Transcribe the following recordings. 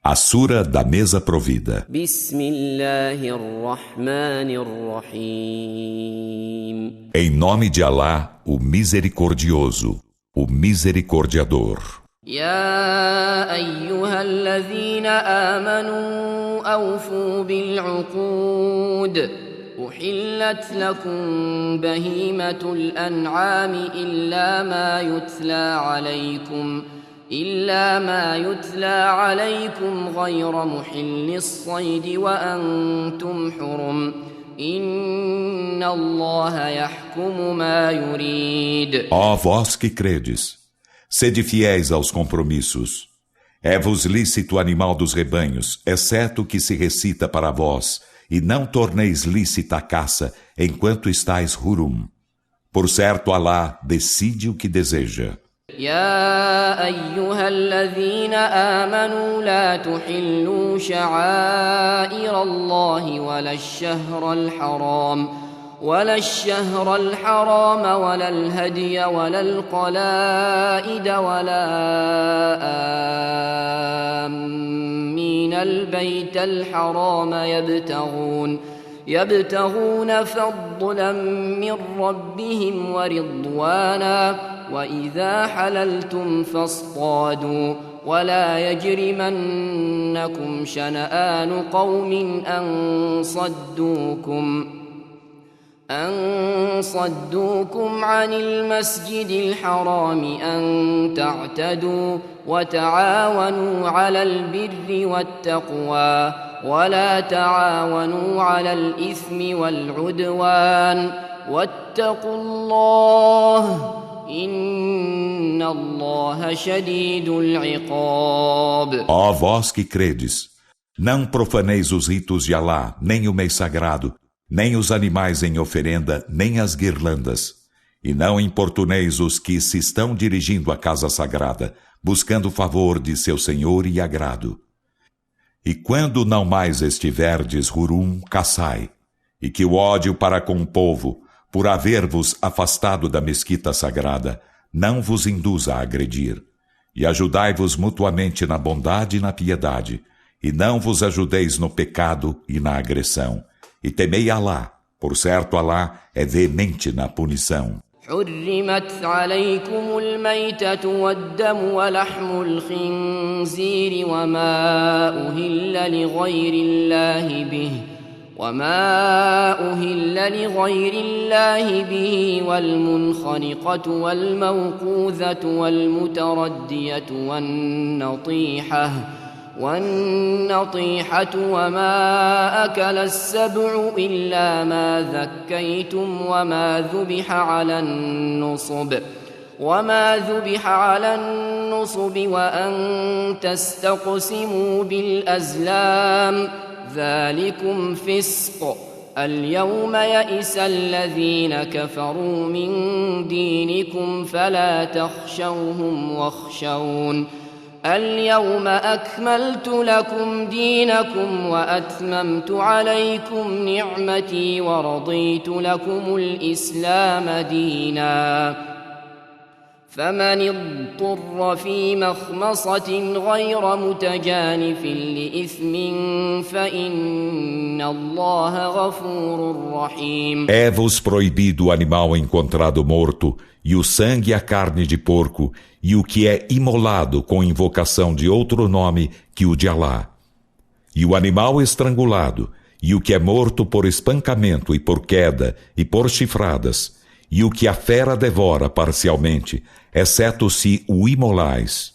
A Sura da Mesa Provida. Em nome de Alá, o Misericordioso, o Misericordiador. يا أيها الذين آمنوا أوفوا بالعقود أحلت لكم بهيمة الأنعام إلا ما يتلى عليكم غير محل الصيد وأنتم حرم إن الله يحكم ما يريد. Ó vós que credes, sede fiéis aos compromissos. É-vos lícito o animal dos rebanhos, exceto o que se recita para vós, e não torneis lícita a caça enquanto estáis hurum. Por certo, Alá decide o que deseja. يا أيها الذين آمنوا لا تحلوا شعائر الله ولا الشهر الحرام ولا الهدي ولا القلائد ولا آمين البيت الحرام يبتغون فضلا من ربهم ورضوانا وإذا حللتم فاصطادوا ولا يجرمنكم شنآن قوم أن صدوكم عن المسجد الحرام أن تعتدوا وتعاونوا على البر والتقوى ولا تعاونوا على الإثم والعدوان واتقوا الله إن الله شديد العقاب. Ó vós que credes, não profaneis os ritos de Alá, nem o mês sagrado, nem os animais em oferenda, nem as guirlandas. E não importuneis os que se estão dirigindo à casa sagrada, buscando o favor de seu Senhor e agrado. E quando não mais estiverdes hurum, caçai, e que o ódio para com o povo, por haver-vos afastado da mesquita sagrada, não vos induza a agredir. E ajudai-vos mutuamente na bondade e na piedade, e não vos ajudeis no pecado e na agressão. E temei Alá, por certo Alá é veemente na punição. حرمت عليكم الميتة والدم ولحم الخنزير وما أهل لغير الله به والمنخنقة والموقوذة والمتردية والنطيحة وما أكل السبع إلا ما ذكيتم وما ذبح على النصب وأن تستقسموا بالأزلام ذلكم فسق. اليوم يئس الذين كفروا من دينكم فلا تخشوهم واخشون اليوم أكملت لكم دينكم وأتممت عليكم نعمتي ورضيت لكم الإسلام دينا فمن اضطر في مخمصة غير متجانف لإثم فإن الله غفور رحيم. É-vos proibido o animal encontrado morto, e o sangue e a carne de porco, e o que é imolado com invocação de outro nome que o de Alá, e o animal estrangulado, e o que é morto por espancamento e por queda e por chifradas, e o que a fera devora parcialmente, exceto se o imolais,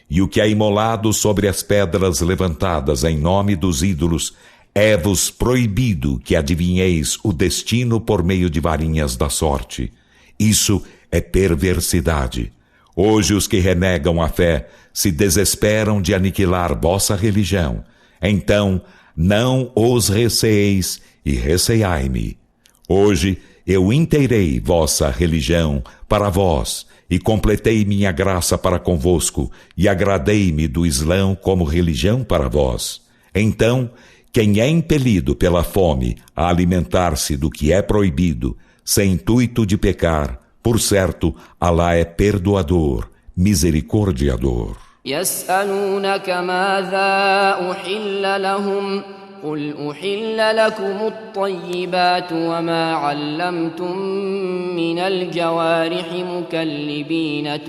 e o que é imolado sobre as pedras levantadas em nome dos ídolos, é-vos proibido que adivinheis o destino por meio de varinhas da sorte. Isso é perversidade. Hoje os que renegam a fé se desesperam de aniquilar vossa religião. Então, não os receeis e receiai-me. Hoje eu inteirei vossa religião para vós e completei minha graça para convosco e agradei-me do Islão como religião para vós. Então, quem é impelido pela fome a alimentar-se do que é proibido, sem intuito de pecar, por certo, Alá é perdoador, misericordiador. يسألونك ماذا أحل لهم قل أحل لكم الطيبات وما علمتم من الجوارح مكلبين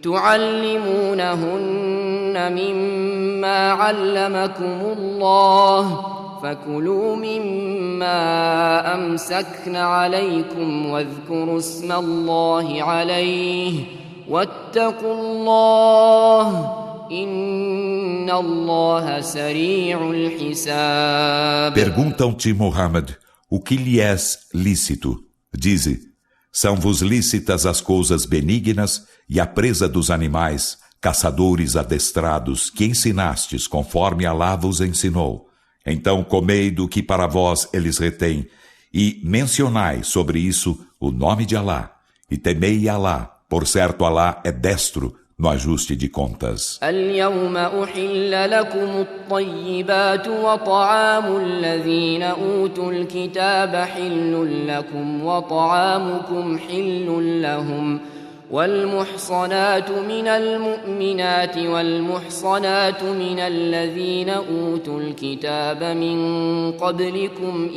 تعلمونهن مما علمكم الله فكلوا مما أمسكن عليكم واذكروا اسم الله عليه واتقوا الله إن الله سريع الحساب. Perguntam-te, Muhammad, o que lhe és lícito? Dize, são-vos lícitas as coisas benignas e a presa dos animais, caçadores adestrados, que ensinastes conforme Alá vos ensinou. Então comei do que para vós eles retêm, e mencionai sobre isso o nome de Alá, e temei Alá, por certo Alá é destro no ajuste de contas. اليوم أحل لكم الطيبات وطعام الذين أوتوا الكتاب حل لكم وطعامكم حل لهم والمحصنات من المؤمنات والمحصنات من الذين أوتوا الكتاب من قبلكم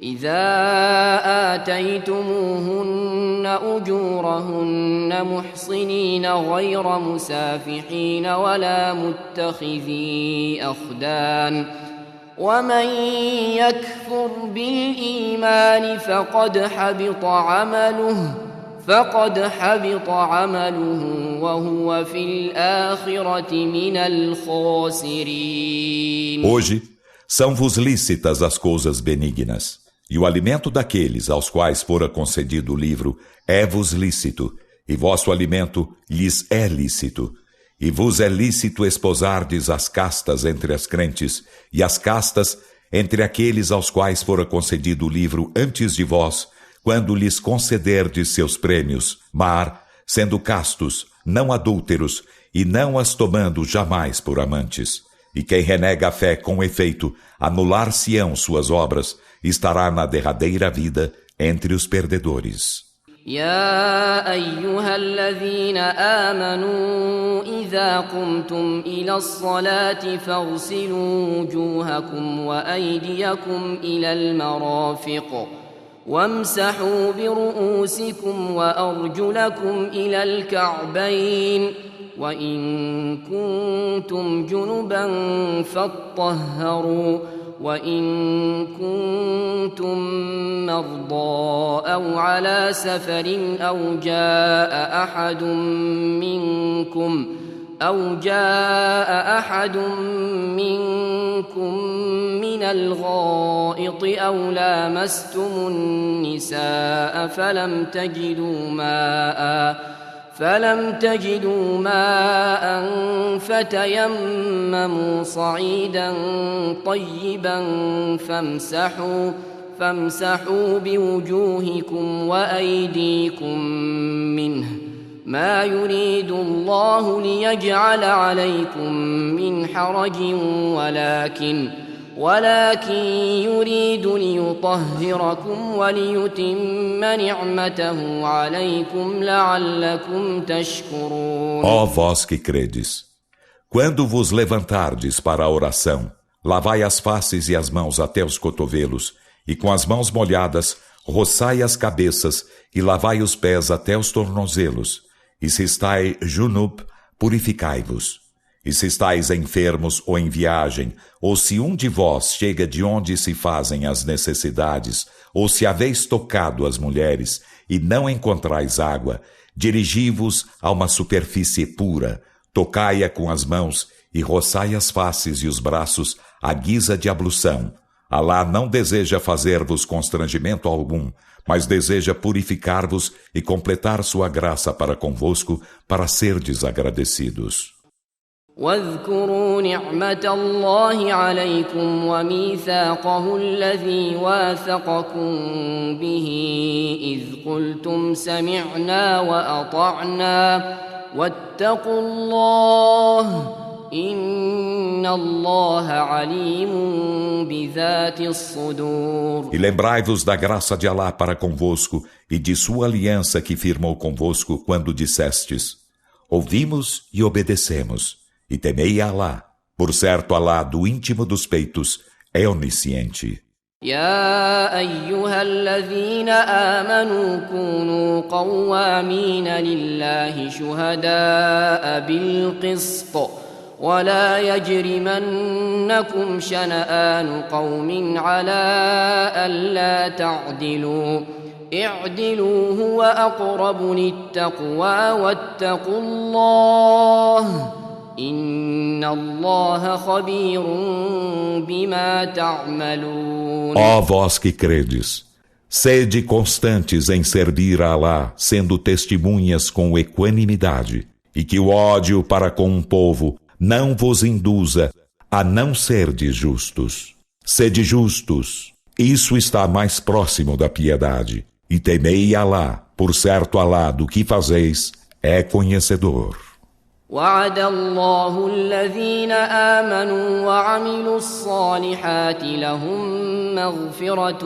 إذا آتيتموهن أجورهن محصنين غير مسافحين ولا متخذي أخدان ومن يكفر بالإيمان فقد حبط عمله وهو في الآخرة من الخاسرين. Hoje são-vos lícitas as coisas benignas, e o alimento daqueles aos quais fora concedido o livro é-vos lícito, e vosso alimento lhes é lícito. E vos é lícito esposardes as castas entre as crentes, e as castas entre aqueles aos quais fora concedido o livro antes de vós, quando lhes concederdes seus prêmios, mas, sendo castos, não adúlteros, e não as tomando jamais por amantes. E quem renega a fé com efeito, anular-se-ão suas obras, estará na derradeira vida entre os perdedores. يا أيها الذين آمنوا إذا قمتم إلى الصلاة فاغسلوا وجوهكم وأيديكم إلى المرافق وامسحوا برؤوسكم وأرجلكم إلى الكعبين وإن كنتم جنبا فاطهروا وإن كنتم مرضى أو على سفر أو جاء أحد منكم من الغائط أو لامستم النساء فلم تجدوا ماء فتيمموا صعيدا طيبا فامسحوا بوجوهكم وأيديكم منه ما يريد الله ليجعل عليكم من حرج ولكن يريد ليطهركم وليتم نعمته عليكم لعلكم تشكرون. Ó vós que credes, quando vos levantardes para a oração, lavai as faces e as mãos até os cotovelos, e com as mãos molhadas, roçai as cabeças e lavai os pés até os tornozelos. E se estáis junub, purificai-vos. E se estáis enfermos ou em viagem, ou se um de vós chega de onde se fazem as necessidades, ou se haveis tocado as mulheres e não encontrais água, dirigi-vos a uma superfície pura, tocai-a com as mãos e roçai as faces e os braços à guisa de ablução. Alá não deseja fazer-vos constrangimento algum, mas deseja purificar-vos e completar sua graça para convosco, para serdes agradecidos. واذكروا نعمة الله عليكم وميثاقه الذي واثقكم به إذ قلتم سمعنا وأطعنا واتقوا الله إن الله عليم بذات الصدور. E lembrai-vos da graça de Alá para convosco e de sua aliança que firmou convosco quando dissestes: ouvimos e obedecemos, e temei a Alá. Por certo, Alá, do íntimo dos peitos, é onisciente. يا أيها الذين آمنوا كونوا قوامين لله شهداء بالقسط ولا يجرمنكم شنآن قوم على ألا تعدلوا اعدلوا هو أقرب للتقوى واتقوا الله إن الله خبير بما تعملون. Ó vós que credes, sede constantes em servir a Alá, sendo testemunhas com equanimidade, e que o ódio para com um povo não vos induza a não serdes justos. Sede justos, isso está mais próximo da piedade, e temei Alá, por certo Alá do que fazeis é conhecedor. وعد الله الذين آمنوا وعملوا الصالحات لهم مغفرة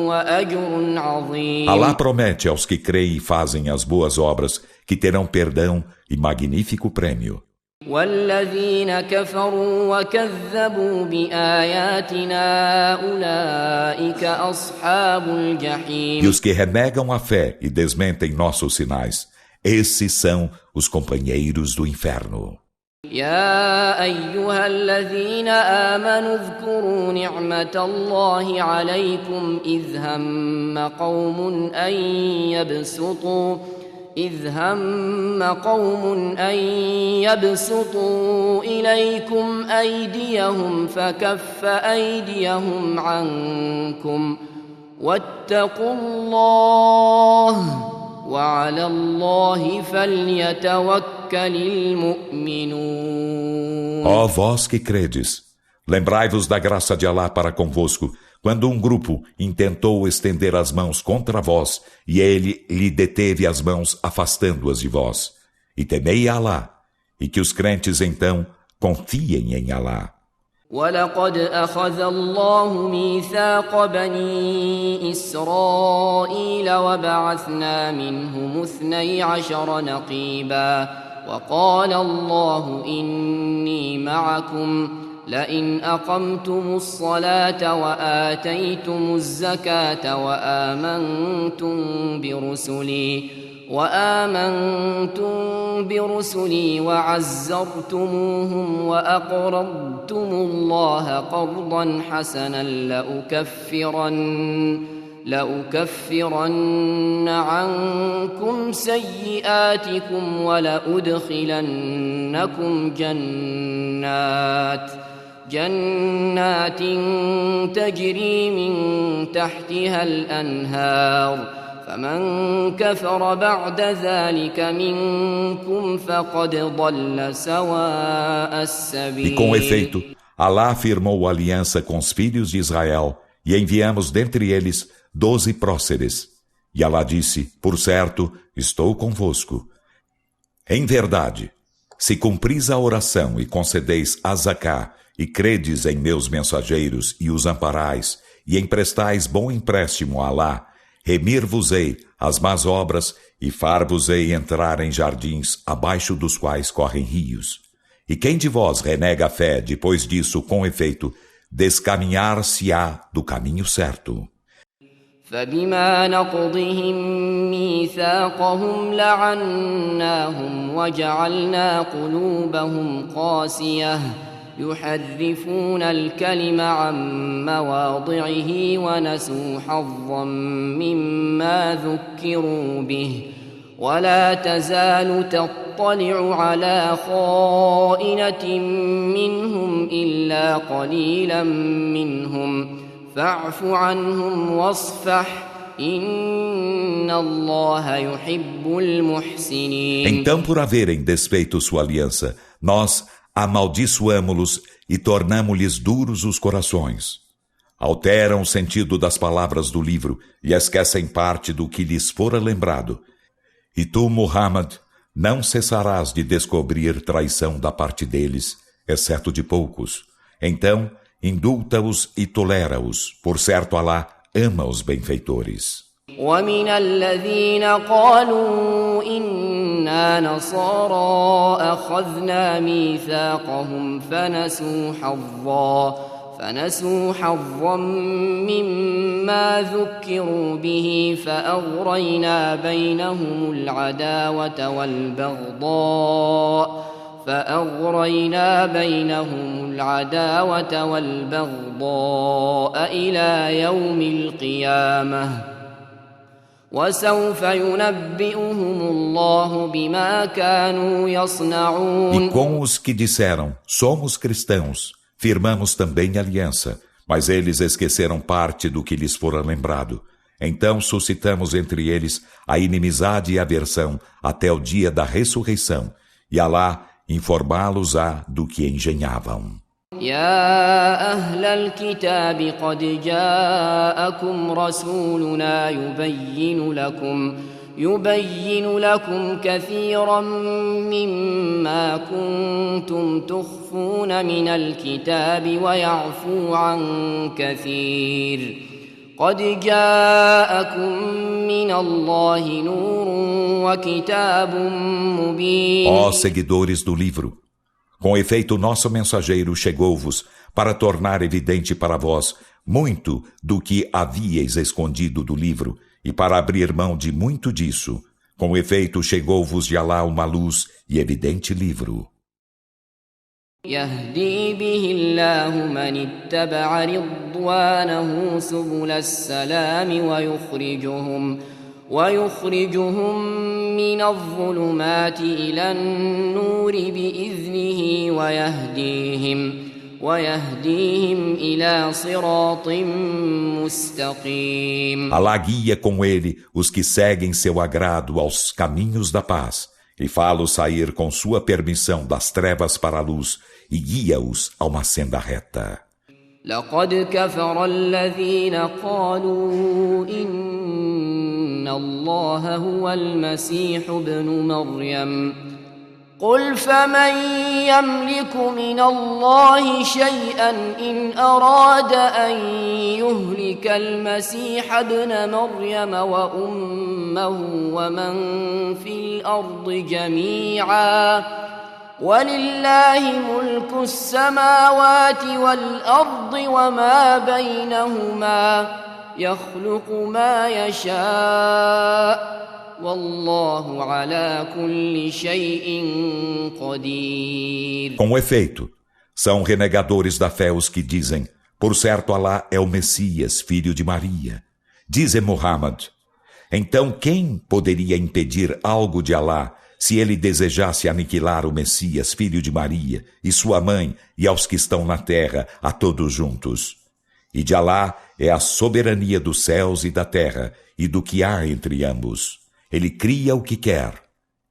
وأجر عظيم. Alá promete aos que creem e fazem as boas obras que terão perdão e magnífico prêmio. والذين كفروا وكذبوا بآياتنا أولئك أصحاب الجحيم. E os que renegam a fé e desmentem nossos sinais, esses são os companheiros do inferno. يا أيها الذين آمنوا اذكروا نعمة الله عليكم إذ هم قوم أن يبسطوا إليكم أيديهم فكف أيديهم عنكم واتقوا الله وعلى الله فليتوكل المؤمنون. Ó vós que credes, lembrai-vos da graça de Alá para convosco, quando um grupo intentou estender as mãos contra vós, e ele lhe deteve as mãos afastando-as de vós. E temei a Alá, e que os crentes então confiem em Alá. ولقد أخذ الله ميثاق بني إسرائيل وبعثنا منهم 12 نقيبا وقال الله إني معكم لئن أقمتم الصلاة وآتيتم الزكاة وآمنتم برسلي وعزرتموهم وأقرضتم الله قرضا حسنا لأكفرن عنكم سيئاتكم ولأدخلنكم جنات تجري من تحتها الأنهار فمن كفر بعد ذلك منكم فقد ضل سواء السبيل. E com efeito, Alá firmou aliança com os filhos de Israel e enviamos dentre eles 12 próceres. E Alá disse: por certo, estou convosco. Em verdade, se cumpris a oração e concedeis a Zaká e credes em meus mensageiros e os amparais e emprestais bom empréstimo a Alá, remir-vos-ei as más obras e far-vos-ei entrar em jardins abaixo dos quais correm rios. E quem de vós renega a fé depois disso, com efeito, descaminhar-se-á do caminho certo. فبما نقضهم ميثاقهم لعناهم وجعلنا قلوبهم قاسية يحرفون الكلم عن مواضعه ونسوا حظا مما ذكروا به ولا تزال تطلع على خائنة منهم إلا قليلا منهم فاعف عنهم واصفح إن الله يحب المحسنين. Então, por haverem desfeito sua aliança, nós amaldiçoamo-los e tornamo-lhes duros os corações. Alteram o sentido das palavras do livro e esquecem parte do que lhes fora lembrado. E tu, Muhammad, não cessarás de descobrir traição da parte deles, exceto de poucos. Então, indulta-os e tolera-os. Por certo, Alá ama os benfeitores. ومن الذين قالوا إنا نصارى أخذنا ميثاقهم فنسوا حظا مما ذكروا به فأغرينا بينهم العداوة والبغضاء إلى يوم القيامة وسوف ينبئهم الله بما كانوا يصنعون. E com os que disseram, somos cristãos, firmamos também aliança, mas eles esqueceram parte do que lhes fora lembrado. Então suscitamos entre eles a inimizade e aversão até o dia da ressurreição, e Alá informá-los-á do que engenhavam. يا أهل الكتاب قد جاءكم رسولنا يبين لكم كثيرا مما كنتم تخفون من الكتاب ويعفو عن كثير قد جاءكم من الله نور وكتاب مبين. Ó seguidores do livro, com efeito nosso mensageiro chegou-vos para tornar evidente para vós muito do que havíeis escondido do livro e para abrir mão de muito disso. Com efeito chegou-vos de Alá uma luz e evidente livro. يهدي به الله من اتبع رضوانه سبل السلام ويخرجهم من الظلمات إلى النور بإذنه ويهديهم إلى صراط مستقيم. Alá guia com ele os que seguem seu agrado aos caminhos da paz e fá-los sair com sua permissão das trevas para a luz e guia-os a uma senda reta. لقد كفر الذين قالوا إن الله هو المسيح ابن مريم قل فمن يملك من الله شيئا إن أراد أن يهلك المسيح ابن مريم وأمه ومن في الأرض جميعا ولله ملك السماوات والأرض وما بينهما يخلق ما يشاء والله على كل شيء قدير. Com efeito, são renegadores da fé os que dizem, por certo Alá é o Messias, filho de Maria. Dize Muhammad, então quem poderia impedir algo de Alá se ele desejasse aniquilar o Messias, filho de Maria, e sua mãe, e aos que estão na terra, a todos juntos? E de Alá é a soberania dos céus e da terra, e do que há entre ambos. Ele cria o que quer.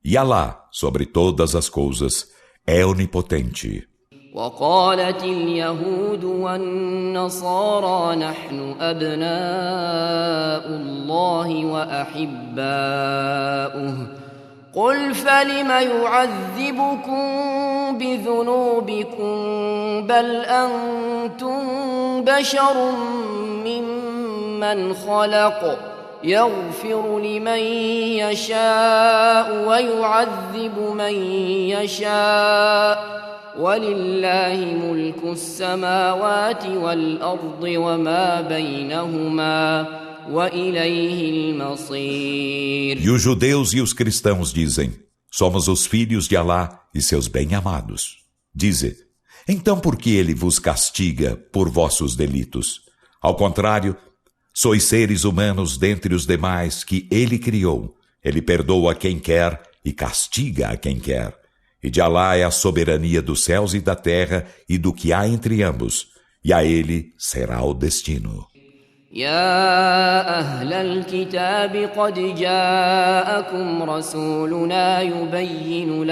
E Alá, sobre todas as coisas, é onipotente. وقالت اليهود والنصارى نحن أبناء الله وأحباؤه قل فلم يعذبكم بذنوبكم بل أنتم بشر ممن خلق يغفر لمن يشاء ويعذب من يشاء ولله ملك السماوات والأرض وما بينهما وإليه المصير. E os judeus e os cristãos dizem, somos os filhos de Alá e seus bem-amados. Dize, então por que ele vos castiga por vossos delitos? Ao contrário, sois seres humanos dentre os demais que ele criou. Ele perdoa quem quer e castiga a quem quer. E de Alá é a soberania dos céus e da terra e do que há entre ambos. E a ele será o destino. يا أهل الكتاب قد جاءكم رسولنا يبين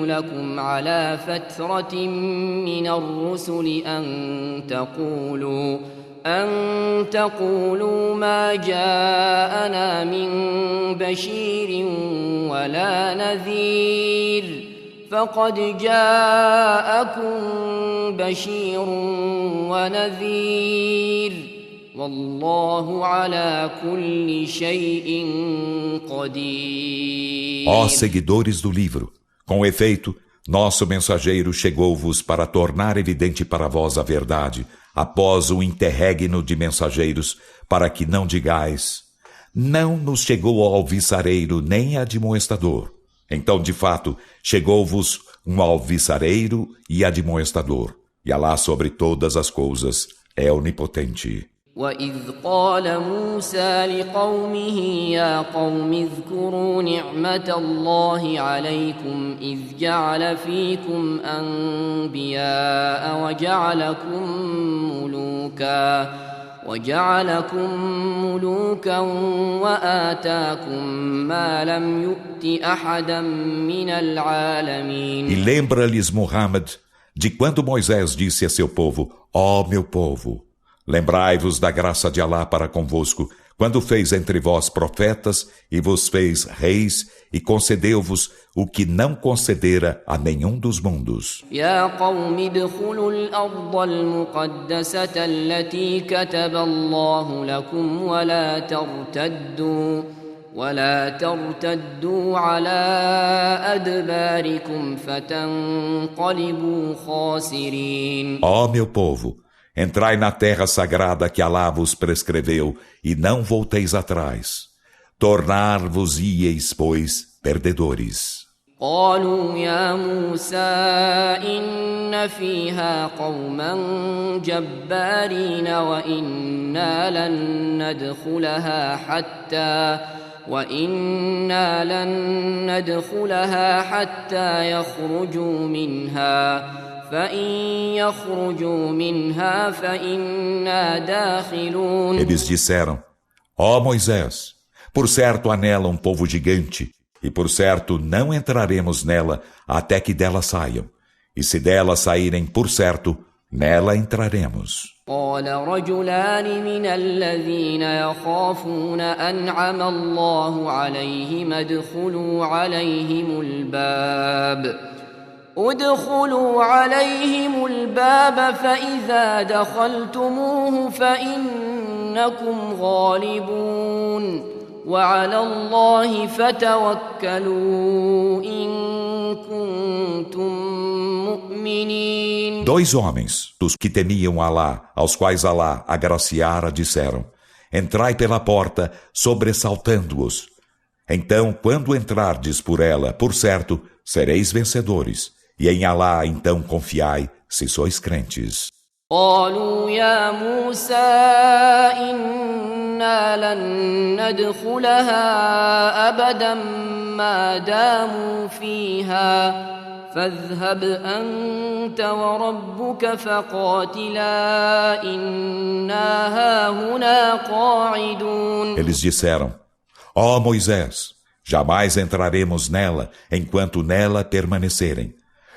لكم على فترة من الرسل أن تقولوا ما جاءنا من بشير ولا نذير فقد جاءكم بشير ونذير والله على كل شيء قدير. Ó seguidores do livro, com efeito, nosso mensageiro chegou-vos para tornar evidente para vós a verdade, após o interregno de mensageiros, para que não digais: não nos chegou ao alvissareiro nem admoestador. Então, de fato, chegou-vos um alvissareiro e admoestador, e Alá sobre todas as coisas é onipotente. وَإِذْ قَالَ مُوسَى لِقَوْمِهِ يَا قَوْمِ اذْكُرُوا نِعْمَةَ اللَّهِ عَلَيْكُمْ إِذْ جَعَلَ فِيكُمْ أَنْبِيَاءَ وَجَعَلَكُمْ مُلُوكًا وَآتَاكُمْ مَا لَمْ يُؤْتِ أَحَدًا مِنَ الْعَالَمِينَ. E lembra-lhes, Muhammad, de quando Moisés disse a seu povo: ó meu povo, lembrai-vos da graça de Alá para convosco, quando fez entre vós profetas e vos fez reis e concedeu-vos o que não concedera a nenhum dos mundos. يا قوم ادخلوا الأرض المقدسة التي كتب الله لكم ولا ترتدوا على أدباركم فتنقلبوا خاسرين. Ó meu povo, entrai na terra sagrada que Alá vos prescreveu e não volteis atrás. Tornar-vos-ieis, pois, perdedores. قالوا يا موسى إن فيها قوما جبارين وإنا لن ندخلها حتى يخرجوا منها فإن يخرجوا منها فإنا داخلون. Eles disseram: ó Moisés, por certo há nela um povo gigante, e por certo não entraremos nela até que dela saiam. E se dela saírem, por certo, nela entraremos. قال رجلان من الذين يخافون أنعم الله عليهم ادخلوا عليهم الباب فإذا دخلتموه فإنكم غالبون وعلى الله فتوكلوا إن كنتم مؤمنين. Dois homens, dos que temiam Alá, aos quais Alá agraciara, disseram: entrai pela porta, sobressaltando-os. Então, quando entrardes por ela, por certo, sereis vencedores. E em Alá, então, confiai, se sois crentes. قالوا يا موسى إنا لن ندخلها أبدا ما داموا فيها فاذهب أنت وربك فقاتلا إنا هاهنا قاعدون. Eles disseram: ó Moisés, jamais entraremos nela enquanto nela permanecerem.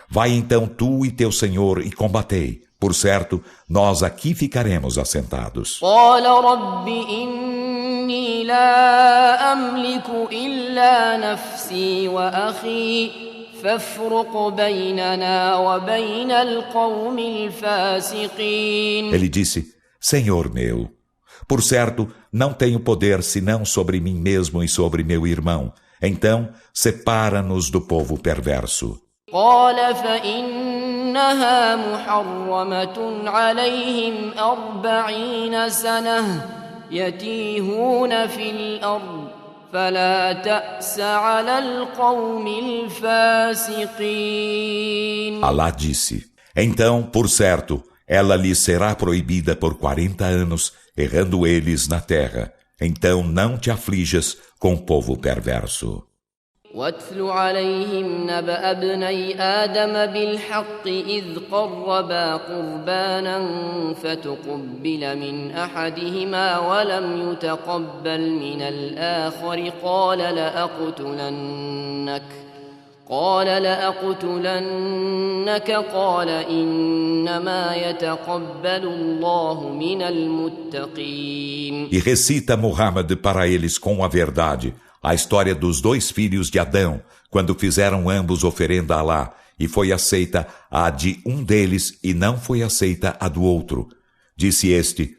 Vai então tu e teu Senhor e combatei. Por certo, nós aqui ficaremos assentados. قال رب إني لا أملك إلا نفسي وأخي فافرق بيننا وبين القوم الفاسقين. Ele disse: Senhor meu, por certo, não tenho poder senão sobre mim mesmo e sobre meu irmão. Então, separa-nos do povo perverso. قال فإنها محرمة عليهم 40 سنة يتيهون في الأرض فلا تأس على القوم الفاسقين. Alá disse: então, por certo, ela lhes será proibida por 40 anos, errando eles na terra. Então não te aflijas com o povo perverso. واتل عليهم نبأ ابني آدم بالحق إذ قربا قربانا فتقبل من أحدهما ولم يتقبل من الآخر قال لأقتلنك قال إنما يتقبل الله من المتقين. E recita Muhammad para eles com a verdade a história dos dois filhos de Adão, quando fizeram ambos oferenda a Alá, e foi aceita a de um deles e não foi aceita a do outro. Disse este: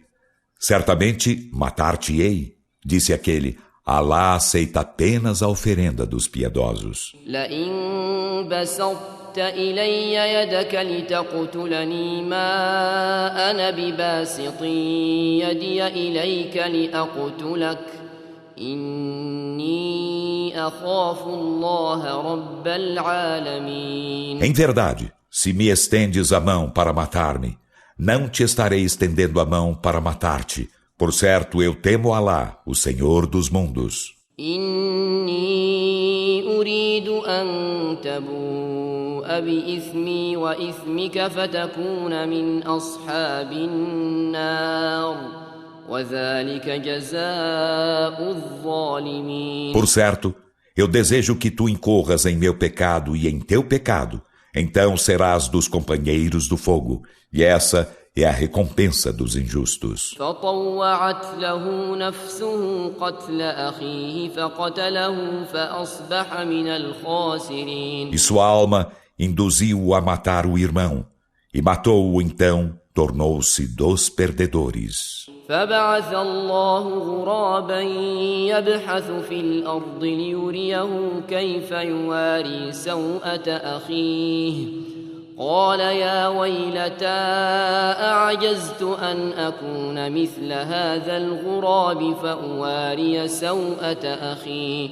certamente matar-te-ei. Disse aquele: Alá aceita apenas a oferenda dos piedosos. إلي يدك لتقتلني ما أنا بباسط يدي إليك لأقتلك إني أخاف الله رب العالمين. Em verdade, se me estendes a mão para matar-me, não te estarei estendendo a mão para matar-te. Por certo, eu temo Alá, o Senhor dos mundos. إني أريد أن تبوء بإثمي وإثمك فتكون من أصحاب النار وذلك جزاء الظالمين. Por certo, eu desejo que tu incorras em meu pecado e em teu pecado, então serás dos companheiros do fogo, e essa é a recompensa dos injustos. فطوعت له نفسه قتل أخيه فقتله فأصبح من الخاسرين. E sua alma induziu-o a matar o irmão, e matou-o então, tornou-se dos perdedores. فبعث الله غرابا يبحث في الأرض ليريه كيف يواري سوءة أخيه قال يا ويلتى أعجزت أن أكون مثل هذا الغراب فأواري سوءة أخي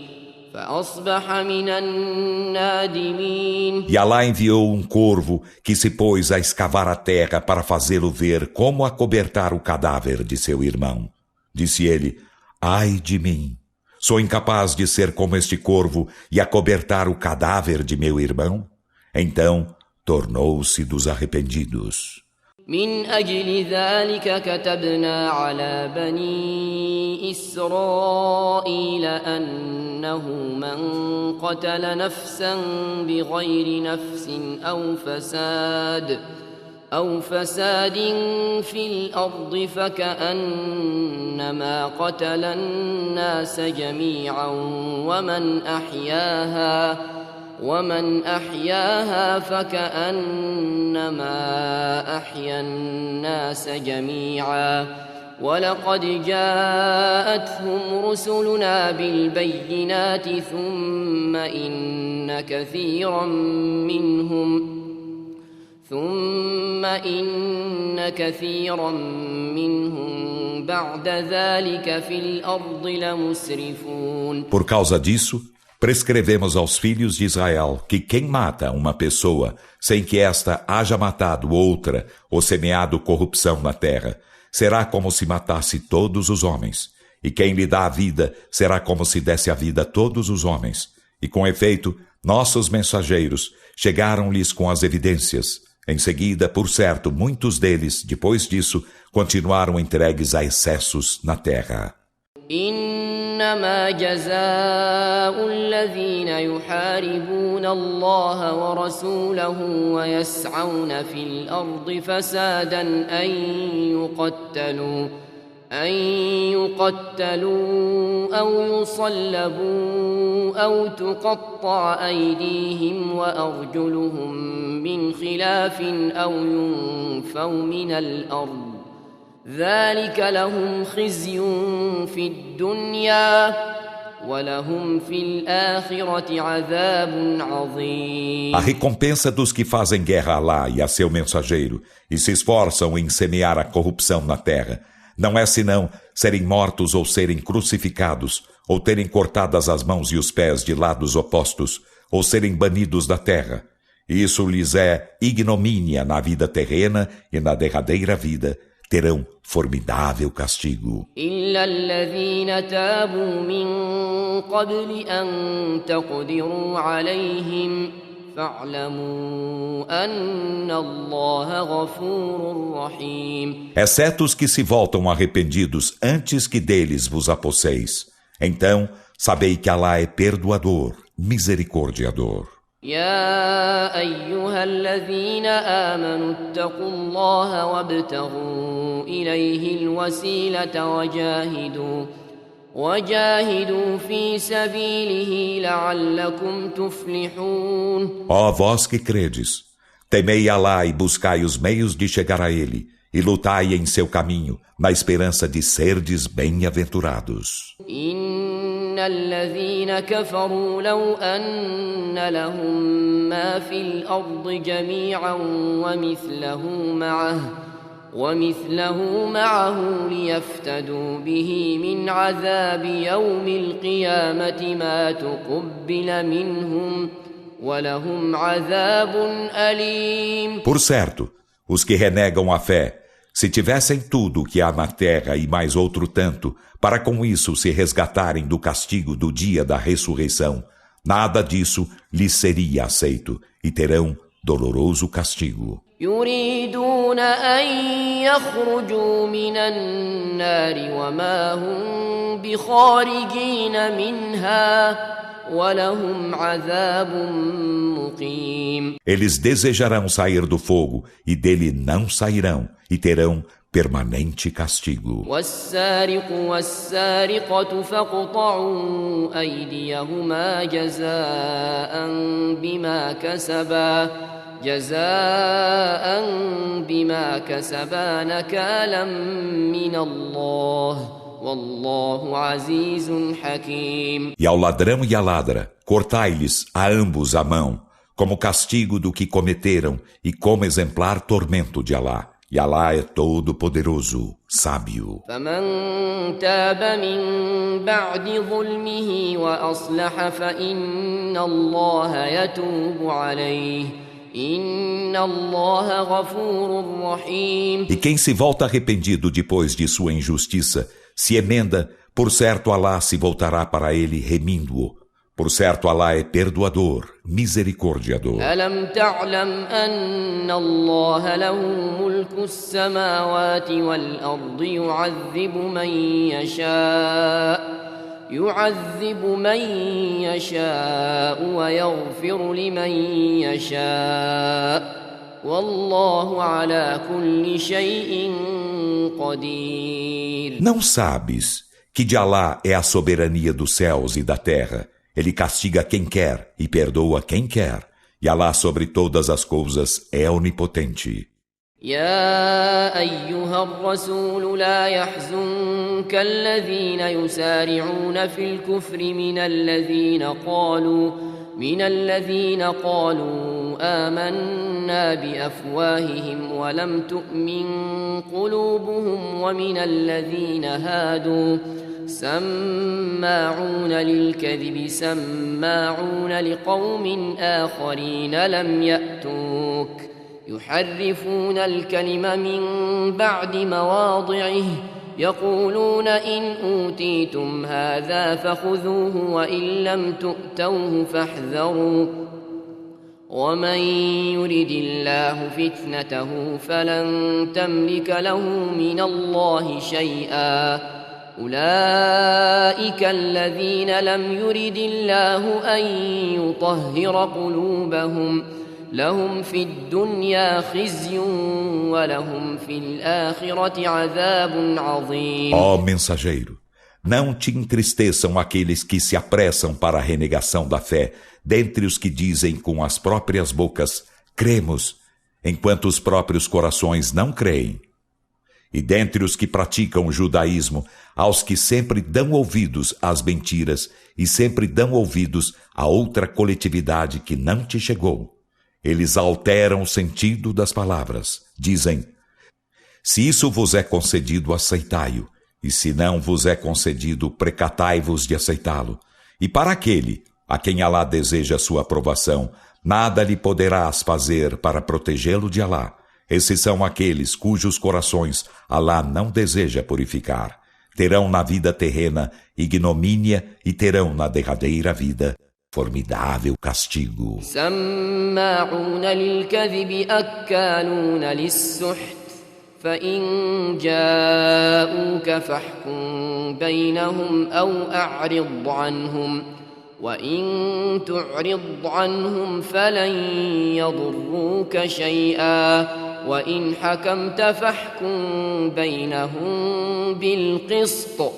فأصبح من النادمين. E Alá enviou um corvo que se pôs a escavar a terra para fazê-lo ver como acobertar o cadáver de seu irmão. Disse ele: ai de mim! Sou incapaz de ser como este corvo e acobertar o cadáver de meu irmão? Então tornou-se dos arrependidos. من أجل ذلك كتبنا على بني إسرائيل أنه من قتل نفسا بغير نفس أو فساد في الأرض فكأنما قتل الناس جميعا ومن أحياها فكأنما أحيا الناس جميعا ولقد جاءتهم رسلنا بالبينات ثم إن كثيرا منهم بعد ذلك في الأرض لمسرفون. Por causa disso, prescrevemos aos filhos de Israel que quem mata uma pessoa sem que esta haja matado outra ou semeado corrupção na terra, será como se matasse todos os homens. E quem lhe dá a vida será como se desse a vida a todos os homens. E com efeito, nossos mensageiros chegaram-lhes com as evidências. Em seguida, por certo, muitos deles, depois disso, continuaram entregues a excessos na terra. إنما جزاء الذين يحاربون الله ورسوله ويسعون في الأرض فسادا أن يقتلوا أو يصلبوا أو تقطع أيديهم وأرجلهم من خلاف أو ينفوا من الأرض ذلك لهم خزي في الدنيا ولهم في الآخرة عذاب عظيم. A recompensa dos que fazem guerra a Alá e a seu mensageiro e se esforçam em semear a corrupção na terra não é senão serem mortos ou serem crucificados ou terem cortadas as mãos e os pés de lados opostos ou serem banidos da terra. Isso lhes é ignomínia na vida terrena e na derradeira vida terão formidável castigo. إلا الذين تابوا من قبل أن تقدروا عليهم فاعلموا أن الله غفور رحيم. Exceto os que se voltam arrependidos antes que deles vos aposseis. Então, sabei que Alá é perdoador, misericordiador. يا أيها الذين آمنوا اتقوا الله وابتغوا إليه الوسيلة وجاهدوا في سبيله لعلكم تفلحون. Ó vós que credes, temei Alá e buscai os meios de chegar a ele, e lutai em seu caminho, na esperança de serdes bem-aventurados. إن الذين كفروا لو أن لهم ما في الأرض جميعا ومثله معه ليفتدوا به من عذاب يوم القيامة ما تقبل منهم ولهم عذاب أليم. Por certo, os que renegam a fé, se tivessem tudo o que há na terra e mais outro tanto, para com isso se resgatarem do castigo do dia da ressurreição, nada disso lhes seria aceito, e terão doloroso castigo. يريدون أن يخرجوا من النار وما هم بخارجين منها ولهم عذاب مقيم. Eles desejarão sair do fogo e dele não sairão, e terão permanente castigo. والسارق والسارقة فاقطعوا أيديهما جزاء بما كسبا نكالا من الله والله عزيز حكيم. E ao ladrão e à ladra, cortai-lhes a ambos a mão, como castigo do que cometeram e como exemplar tormento de Alá. E Alá é todo-poderoso, sábio. فمن تاب من بعد ظلمه وأصلح فإن الله يتوب عليه إن الله غفور رحيم. E quem se volta arrependido depois de sua injustiça, se emenda, por certo Alá se voltará para ele remindo-o. Por certo Alá é perdoador, misericordiador. ألم تعلم أن الله له ملك السماوات والأرض يعذب من يشاء ويغفر لمن يشاء والله على كل شيء قدير. Não sabes que de Alá é a soberania dos céus e da terra? Ele castiga quem quer e perdoa quem quer. E Alá sobre todas as coisas é onipotente. يا أيها الرسول لا يحزنك الذين يسارعون في الكفر من الذين قالوا آمنا بأفواههم ولم تؤمن قلوبهم ومن الذين هادوا سماعون للكذب سماعون لقوم آخرين لم يأتوك يحرفون الكلم من بعد مواضعه يقولون إن أوتيتم هذا فخذوه وإن لم تؤتوه فاحذروا ومن يرد الله فتنته فلن تملك له من الله شيئا أولئك الذين لم يرد الله أن يطهر قلوبهم لهم في الدنيا خزي ولهم في الآخرة عذاب عظيم. Ó mensageiro, não te entristeçam aqueles que se apressam para a renegação da fé, dentre os que dizem com as próprias bocas, cremos, enquanto os próprios corações não creem. E dentre os que praticam o judaísmo, aos que sempre dão ouvidos às mentiras e sempre dão ouvidos a outra coletividade que não te chegou. Eles alteram o sentido das palavras. Dizem, se isso vos é concedido, aceitai-o. E se não vos é concedido, precatai-vos de aceitá-lo. E para aquele a quem Alá deseja sua aprovação, nada lhe poderás fazer para protegê-lo de Alá. Esses são aqueles cujos corações Alá não deseja purificar. Terão na vida terrena ignomínia e terão na derradeira vida formidável castigo. سماعون للكذب أكالون للسحت فإن جاءوك فاحكم بينهم أو أعرض عنهم وإن تعرض عنهم فلن يضروك شيئا وإن حكمت فاحكم بينهم بالقسط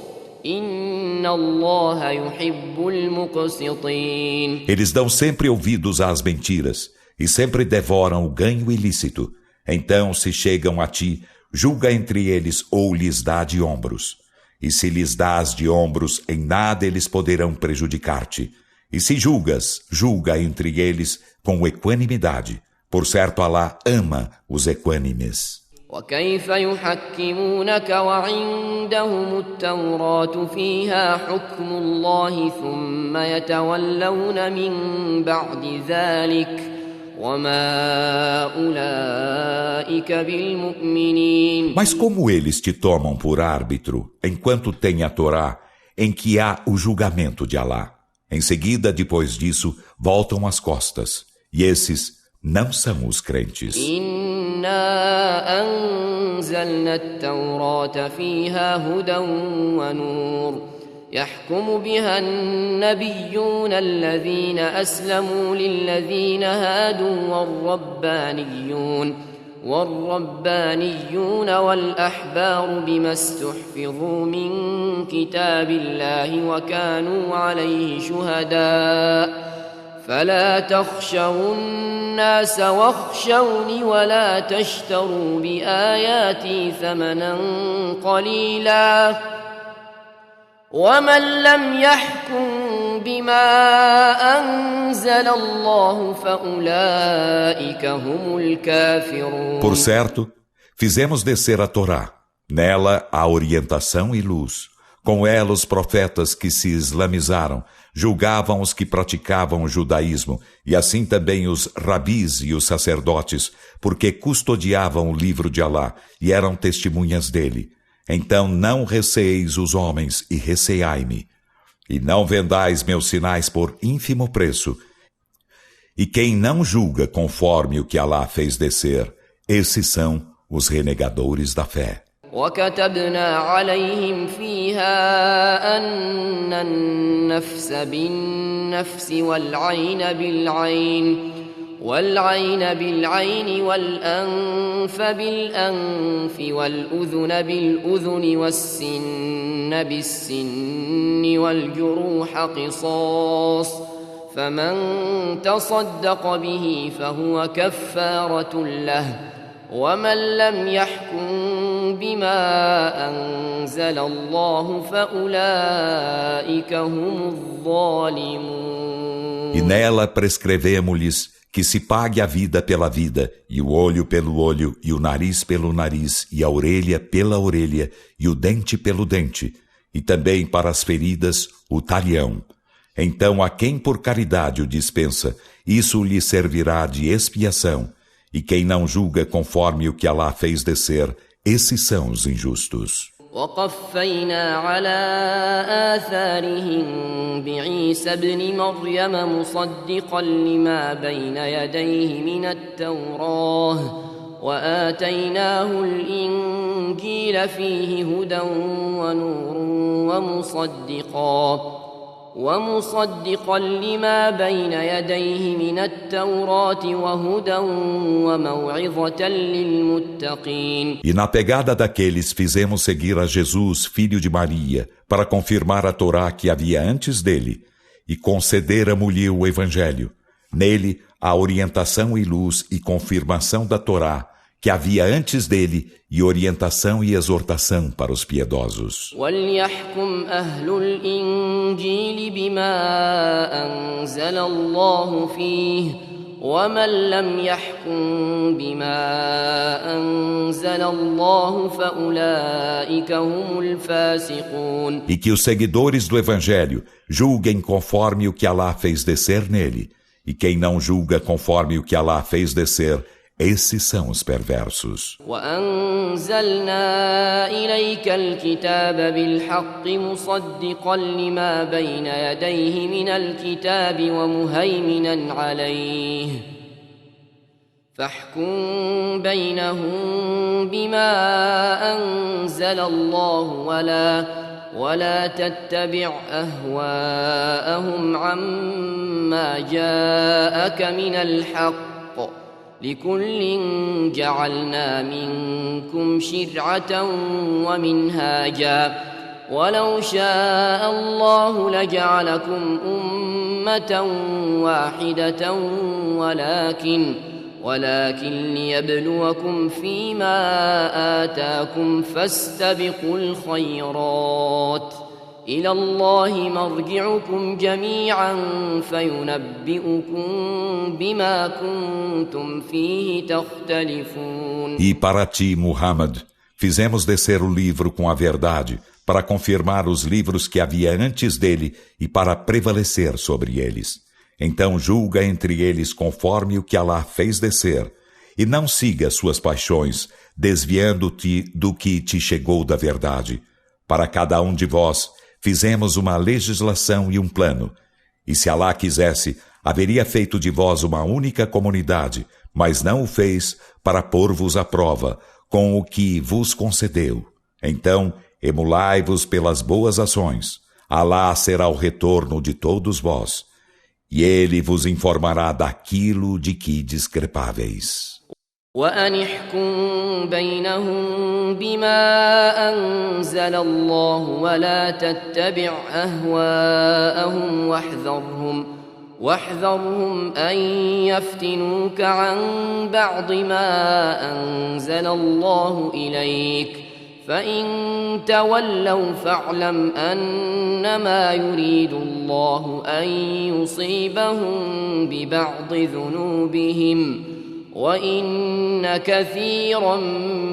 إن الله يحب المقسطين. Eles dão sempre ouvidos às mentiras e sempre devoram o ganho ilícito. Então, se chegam a ti, julga entre eles ou lhes dá de ombros. E se lhes dás de ombros, em nada eles poderão prejudicar-te. E se julgas, julga entre eles com equanimidade. Por certo, Alá ama os equânimes. وكيف يحكمونك وعندهم التوراة فيها حكم الله ثم يتولون من بعد ذلك وما أولئك بالمؤمنين. Mas como eles te tomam por árbitro, enquanto tem a Torá, em que há o julgamento de Alá? Em seguida, depois disso, voltam as costas. E esses não são os crentes. إنا أنزلنا التوراة فيها هدى ونور يحكم بها النبيون الذين أسلموا للذين هادوا والربانيون والأحبار بما استحفظوا من كتاب الله وكانوا عليه شهداء فلا تخشوا الناس واخشوني ولا تشتروا بآياتي ثمنا قليلا ومن لم يحكم بما أنزل الله فأولئك هم الكافرون. Por certo, fizemos descer a Torá. Nela há orientação e luz. Com ela os profetas que se islamizaram julgavam os que praticavam o judaísmo, e assim também os rabis e os sacerdotes, porque custodiavam o livro de Alá e eram testemunhas dele. Então não receeis os homens e receai-me. E não vendais meus sinais por ínfimo preço. E quem não julga conforme o que Alá fez descer, esses são os renegadores da fé. وكتبنا عليهم فيها أن النفس بالنفس والعين بالعين والأنف بالأنف والأذن بالأذن والسن بالسن والجروح قصاص فمن تصدق به فهو كفارة له ومن لم يحكم بما أنزل الله فأولئك هم الظالمون. E nela prescrevemos-lhes que se pague a vida pela vida, e o olho pelo olho, e o nariz pelo nariz, e a orelha pela orelha, e o dente pelo dente, e também para as feridas o talhão. Então a quem por caridade o dispensa, isso lhe servirá de expiação. E quem não julga conforme o que Alá fez descer, esses são os injustos. وقفينا على آثارهم بعيسى ابن مريم مصدقا لما بين يديه من التوراة وآتيناه الإنجيل فيه هدى ونور ومصدقا لما بين يديه من التوراة وهدى وموعظة للمتقين. E na pegada daqueles fizemos seguir a Jesus, filho de Maria, para confirmar a Torá que havia antes dele, e concederamos-lhe o Evangelho. Nele, a orientação e luz e confirmação da Torá, que havia antes dele, e orientação e exortação para os piedosos. وَلْيَحْكُمْ أَهْلُ الْإِنْجِيلِ بِمَا أَنزَلَ اللَّهُ فِيهِ وَمَنْ لَمْ يَحْكُمْ بِمَا أَنزَلَ اللَّهُ فَأُولَئِكَ هُمُ الْفَاسِقُونَ. E que os seguidores do Evangelho julguem conforme o que Alá fez descer nele, e quem não julga conforme o que Alá fez descer, esses são os perversos. وَأَنزَلْنَا إِلَيْكَ الْكِتَابَ بِالْحَقِّ مُصَدِّقًا لِمَا بَيْنَ يَدَيْهِ مِنَ الْكِتَابِ وَمُهَيْمِنًا عَلَيْهِ فَاحْكُم بَيْنَهُم بِمَا أَنزَلَ اللَّهُ ولا تتبع أهواءهم عما جاءك من الحق لكل جعلنا منكم شرعة ومنهاجا ولو شاء الله لجعلكم أمة واحدة ولكن ليبلوكم فيما آتاكم فاستبقوا الخيرات إلى الله مرجعكم جميعا فينبئكم بما كنتم فيه تختلفون. E para ti, Muhammad, fizemos descer o livro com a verdade, para confirmar os livros que havia antes dele e para prevalecer sobre eles. Então julga entre eles conforme o que Allah fez descer, e não siga suas paixões, desviando-te do que te chegou da verdade. Para cada um de vós, fizemos uma legislação e um plano, e se Allah quisesse, haveria feito de vós uma única comunidade, mas não o fez para pôr-vos à prova com o que vos concedeu. Então, emulai-vos pelas boas ações. Allah será o retorno de todos vós, e Ele vos informará daquilo de que discrepáveis. وأن احكم بينهم بما أنزل الله ولا تتبع أهواءهم واحذرهم أن يفتنوك عن بعض ما أنزل الله إليك فإن تولوا فاعلم أنما يريد الله أن يصيبهم ببعض ذنوبهم وَإِنَّ كَثِيرًا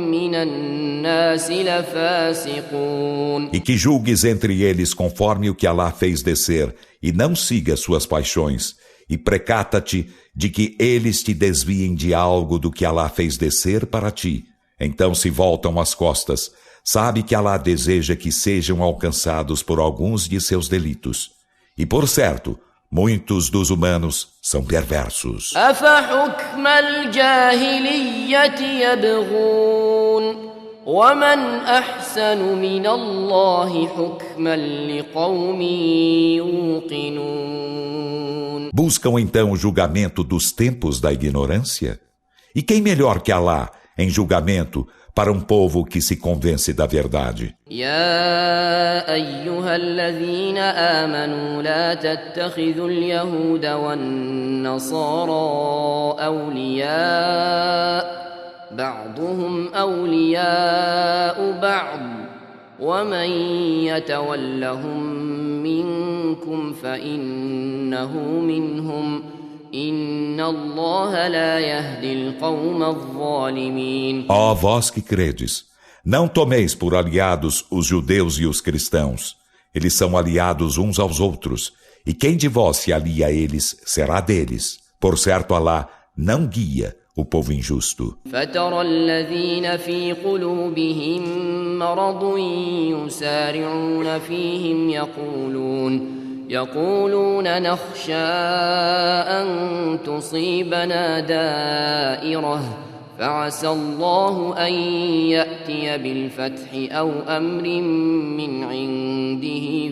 مِنَ النَّاسِ لَفَاسِقُونَ. E que julgues entre eles conforme o que Allah fez descer, e não siga suas paixões, e precata-te de que eles te desviem de algo do que Allah fez descer para ti. Então se voltam as costas. Sabe que Allah deseja que sejam alcançados por alguns de seus delitos. E por certo, muitos dos humanos são perversos. أَفَحُكْمَ الْجَاهِلِيَّةِ يَبْغُونَ وَمَنْ أَحْسَنُ مِنَ اللَّهِ حُكْمًا لِقَوْمٍ يُوقِنُونَ. Buscam então o julgamento dos tempos da ignorância? E quem melhor que Allah em julgamento para um povo que se convence da verdade? يا أيها الذين آمنوا لا تتخذوا اليهود والنصارى أولياء بعضهم أولياء بعض ومن يتولهم منكم فإنه منهم إن الله لا يهدي القوم الظالمين. Ó vós que credes, não tomeis por aliados os judeus e os cristãos. Eles são aliados uns aos outros, e quem de vós se alia a eles será deles. Por certo, Allah não guia o povo injusto. فترى الذين في قلوبهم مرض يسارعون فيهم يقولون نخشى أن تصيبنا دائرة فعسى الله أن يأتي بالفتح أو أمر من عنده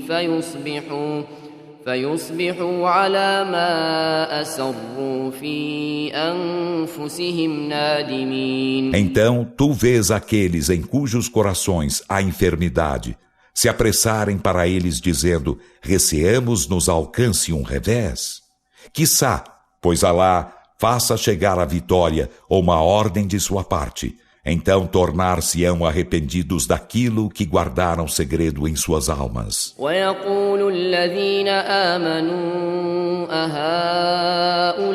فيصبحوا على ما أسروا في أنفسهم نادمين. Então tu vês aqueles em cujos corações há enfermidade se apressarem para eles dizendo: receamos nos alcance um revés. Quiçá, pois Allah faça chegar a vitória ou uma ordem de sua parte, então tornar-se-ão arrependidos daquilo que guardaram segredo em suas almas. وَيَقُولُ الَّذِينَ آمَنُوا أَهَؤُلَاءِ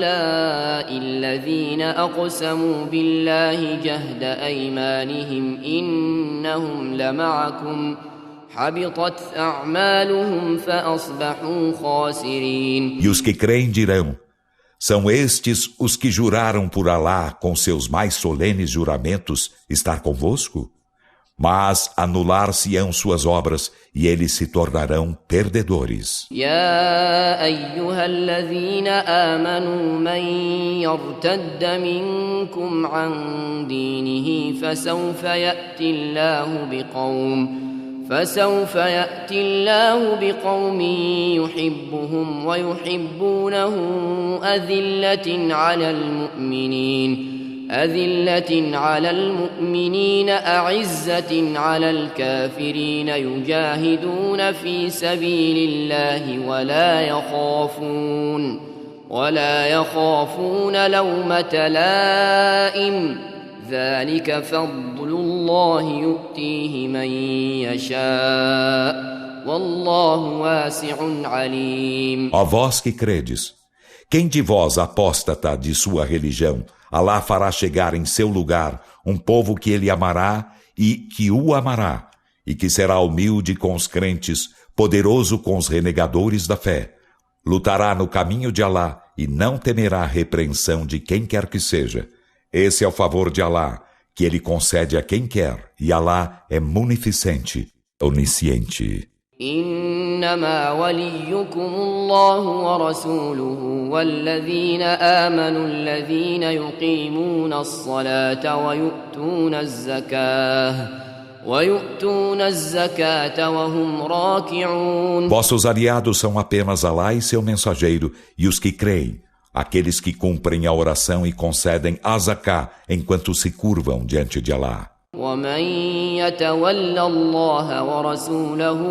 الَّذِينَ أَقْسَمُوا بِاللَّهِ جَهْدَ أَيْمَانِهِمْ إِنَّهُمْ لَمَعَكُمْ حَبِطَتْ أَعْمَالُهُمْ فَأَصْبَحُوا خَاسِرِينَ. E os que creem dirão: são estes os que juraram por Allah com seus mais solenes juramentos estar convosco? Mas anular-se-ão suas obras e eles se tornarão perdedores. يا أيها الذين آمنوا من يرتد منكم عن دينه فسوف يأتي الله بقوم يحبهم ويحبونه أذلة على المؤمنين أذلة على المؤمنين أعزة على الكافرين يجاهدون في سبيل الله ولا يخافون لومة لائم ذلك فضل الله يؤتيه من يشاء والله واسع عليم. Ó vós que credes, quem de vós apóstata de sua religião, Alá fará chegar em seu lugar um povo que ele amará e que o amará, e que será humilde com os crentes, poderoso com os renegadores da fé. Lutará no caminho de Alá e não temerá a repreensão de quem quer que seja. Esse é o favor de Alá, que ele concede a quem quer, e Alá é munificente, onisciente. إنما وليكم الله ورسوله والذين آمنوا الذين يقيمون الصلاة ويؤتون الزكاة وهم راكعون. Vossos aliados são apenas Alá e seu mensageiro e os que creem, aqueles que cumprem a oração e concedem a zaká enquanto se curvam diante de Alá. ومن يتول الله ورسوله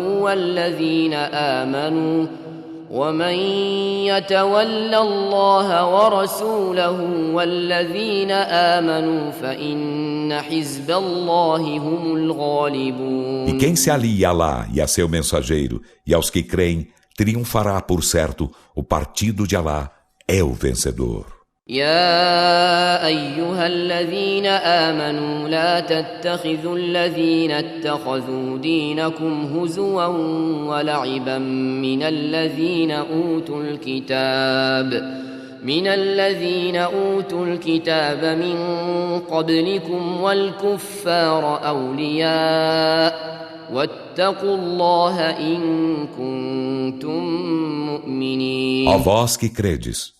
والذين آمنوا فإن حزب الله هم الغالبون. E quem se alia a Alá e a seu mensageiro e aos que creem, triunfará por certo, o partido de Alá é o vencedor. يا أيها الذين آمنوا لا تتخذوا الذين اتخذوا دينكم هزوا ولعبا من الذين أوتوا الكتاب من قبلكم والكفار أولياء واتقوا الله إن كنتم مؤمنين. Ó vós que credes,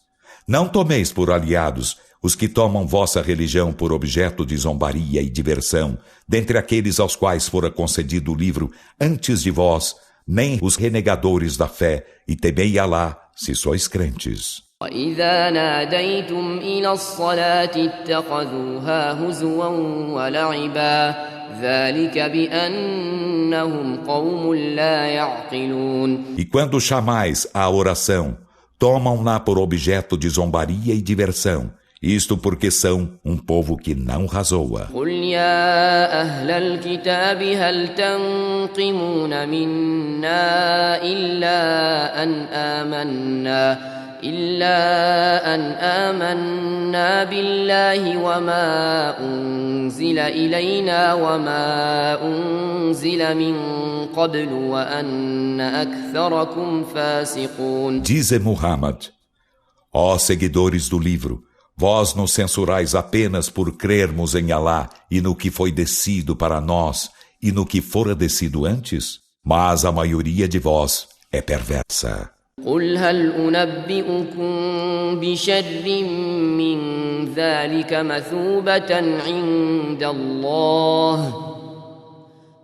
não tomeis por aliados os que tomam vossa religião por objeto de zombaria e diversão, dentre aqueles aos quais fora concedido o livro antes de vós, nem os renegadores da fé, e temei Alá, se sois crentes. وَإِذَا نَادَيْتُمْ إِلَى الصَّلَاةِ اتَّخَذُوهَا هُزُوًا وَلَعِبًا ذَلِكَ بِأَنَّهُمْ قَوْمٌ لَا يَعْقِلُونَ. E quando chamais à oração, tomam-na por objeto de zombaria e diversão, isto porque são um povo que não razoa. قُلْ يَا أَهْلَ الْكِتَابِ هَلْ تَنْقِمُونَ مِنَّا إِلَّا أَنْ آمَنَّا بِاللَّهِ وَمَا أُنْزِلَ إِلَيْنَا وَمَا أُنْزِلَ مِنْ قَبْلُ وَأَنَّ أَكْثَرَكُمْ فَاسِقُونَ. Dize Muhammad: ó seguidores do livro, vós nos censurais apenas por crermos em Alá e no que foi descido para nós e no que fora descido antes? Mas a maioria de vós é perversa. قُلْ هَلْ أُنَبِّئُكُمْ بِشَرٍّ مِّن ذَلِكَ مَثُوبَةً عِندَ اللَّهِ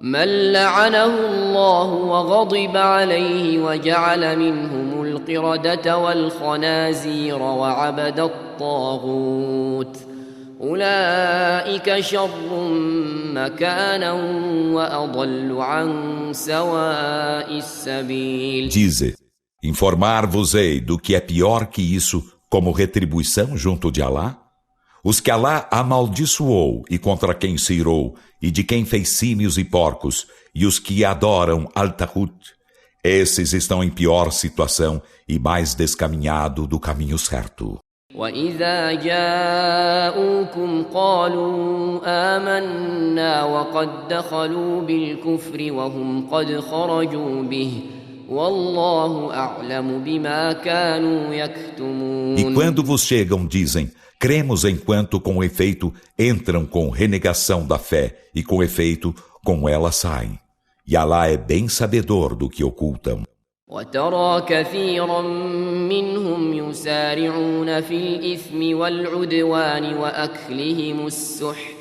مَن لَّعَنَهُ اللَّهُ وَغَضِبَ عَلَيْهِ وَجَعَلَ مِنْهُمُ الْقِرَدَةَ وَالْخَنَازِيرَ وَعَبَدَ الطَّاغُوتَ أُولَٰئِكَ شَرٌّ مَّكَانًا وَأَضَلُّ عَن سَوَاءِ السَّبِيلِ. Dize: informar-vos-ei do que é pior que isso como retribuição junto de Alá? Os que Alá amaldiçoou e contra quem se irou, e de quem fez símios e porcos, e os que adoram Al-Tahut, esses estão em pior situação e mais descaminhado do caminho certo. وَإِذَا جَاءُوكُمْ قَالُوا آمَنَّا وَقَدْ دَخَلُوا بِالْكُفْرِ وَهُمْ قَدْ خَرَجُوا بِهِ وَاللَّهُ أَعْلَمُ بِمَا كَانُوا يَكْتُمُونَ. E quando vos chegam, dizem: cremos, enquanto com efeito entram com renegação da fé e com efeito com ela saem. E Alá é bem sabedor do que ocultam. وَتَرَى كَثِيرًا مِّنْهُمْ يُسَارِعُونَ فِي الْإِثْمِ وَالْعُدْوَانِ وَأَكْلِهِمُ السُّحْتَ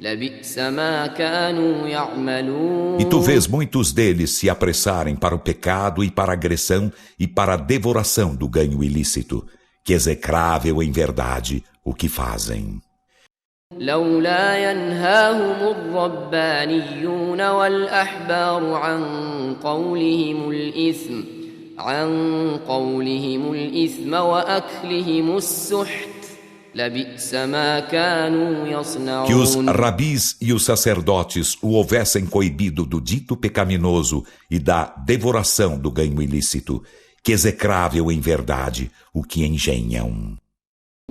لَبِئْسَ مَا كَانُوا يَعْمَلُونَ. E tu vês muitos deles se apressarem para o pecado e para a agressão e para a devoração do ganho ilícito, que é execrável em verdade o que fazem. لولا ينهاهم الربانيون والأحبار عن قولهم الإثم وأكلهم السحت لبئس ما كانوا يصنعون. Que os rabis e os sacerdotes o houvessem coibido do dito pecaminoso e da devoração do ganho ilícito, que execrável em verdade o que engenham.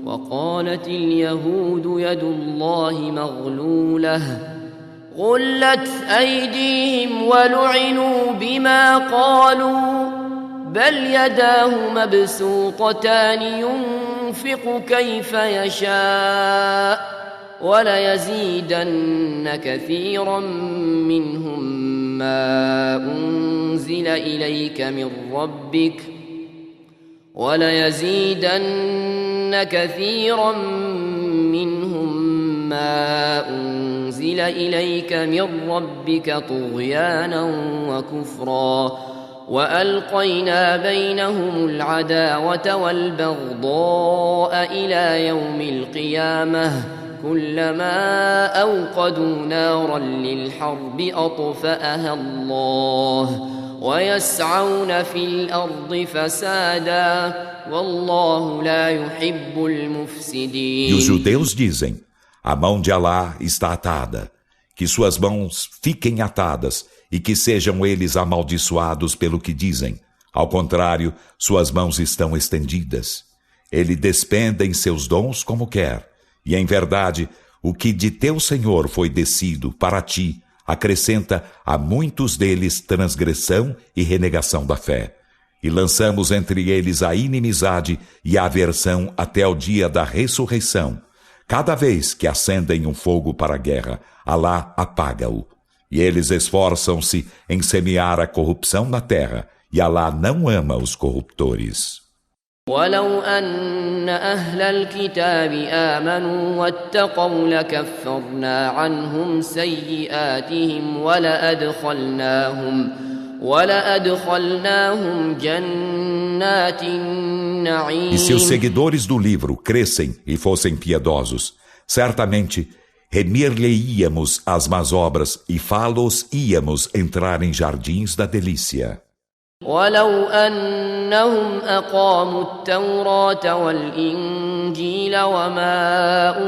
وقالت اليهود يد الله مغلولة غلت أيديهم ولعنوا بما قالوا بل يداه مبسوطتان ينفق كيف يشاء وليزيدن كثيرا منهم ما أنزل إليك من ربك طغيانا وكفرا وألقينا بينهم العداوة والبغضاء إلى يوم القيامة كلما أوقدوا نارا للحرب أطفأها الله ويسعون في الأرض فسادا والله لا يحب المفسدين. E os judeus dizem: a mão de Alá está atada, que suas mãos fiquem atadas e que sejam eles amaldiçoados pelo que dizem. Ao contrário, suas mãos estão estendidas. Ele despende em seus dons como quer. E em verdade, o que de teu Senhor foi descido para ti, acrescenta a muitos deles transgressão e renegação da fé. E lançamos entre eles a inimizade e a aversão até o dia da ressurreição. Cada vez que acendem um fogo para a guerra, Alá apaga-o. E eles esforçam-se em semear a corrupção na terra, e Alá não ama os corruptores. ولو أن أهل الكتاب آمنوا واتقوا لكفرنا عنهم سيئاتهم ولأدخلناهم جنات النعيم. E se os seguidores do livro crescem e fossem piedosos, certamente remir-lhe-íamos as más obras e fá-los-íamos entrar em jardins da delícia. ولو أنهم أقاموا التوراة والإنجيل وما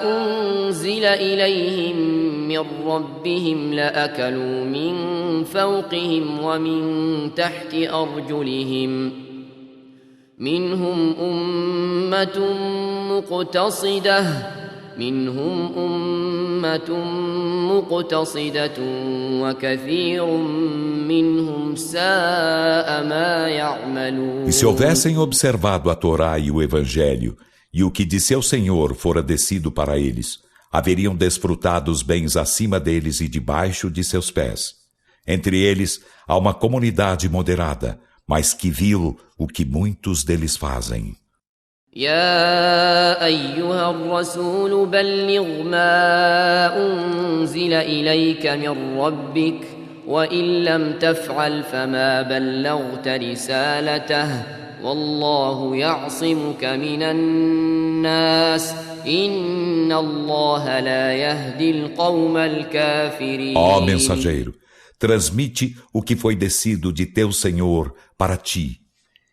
أنزل إليهم من ربهم لأكلوا من فوقهم ومن تحت أرجلهم منهم أمة مقتصدة وكثير منهم ساء ما يعملون. E se houvessem observado a Torá e o Evangelho, e o que de seu Senhor fora descido para eles, haveriam desfrutado os bens acima deles e debaixo de seus pés. Entre eles há uma comunidade moderada, mas que viu o que muitos deles fazem. يا أيها الرسول بلغ ما أنزل إليك من ربك وإن لم تفعل فما بلغت رسالته والله يعصمك من الناس إن الله لا يهدي القوم الكافرين. Ó mensageiro, transmite o que foi descido de teu Senhor para ti.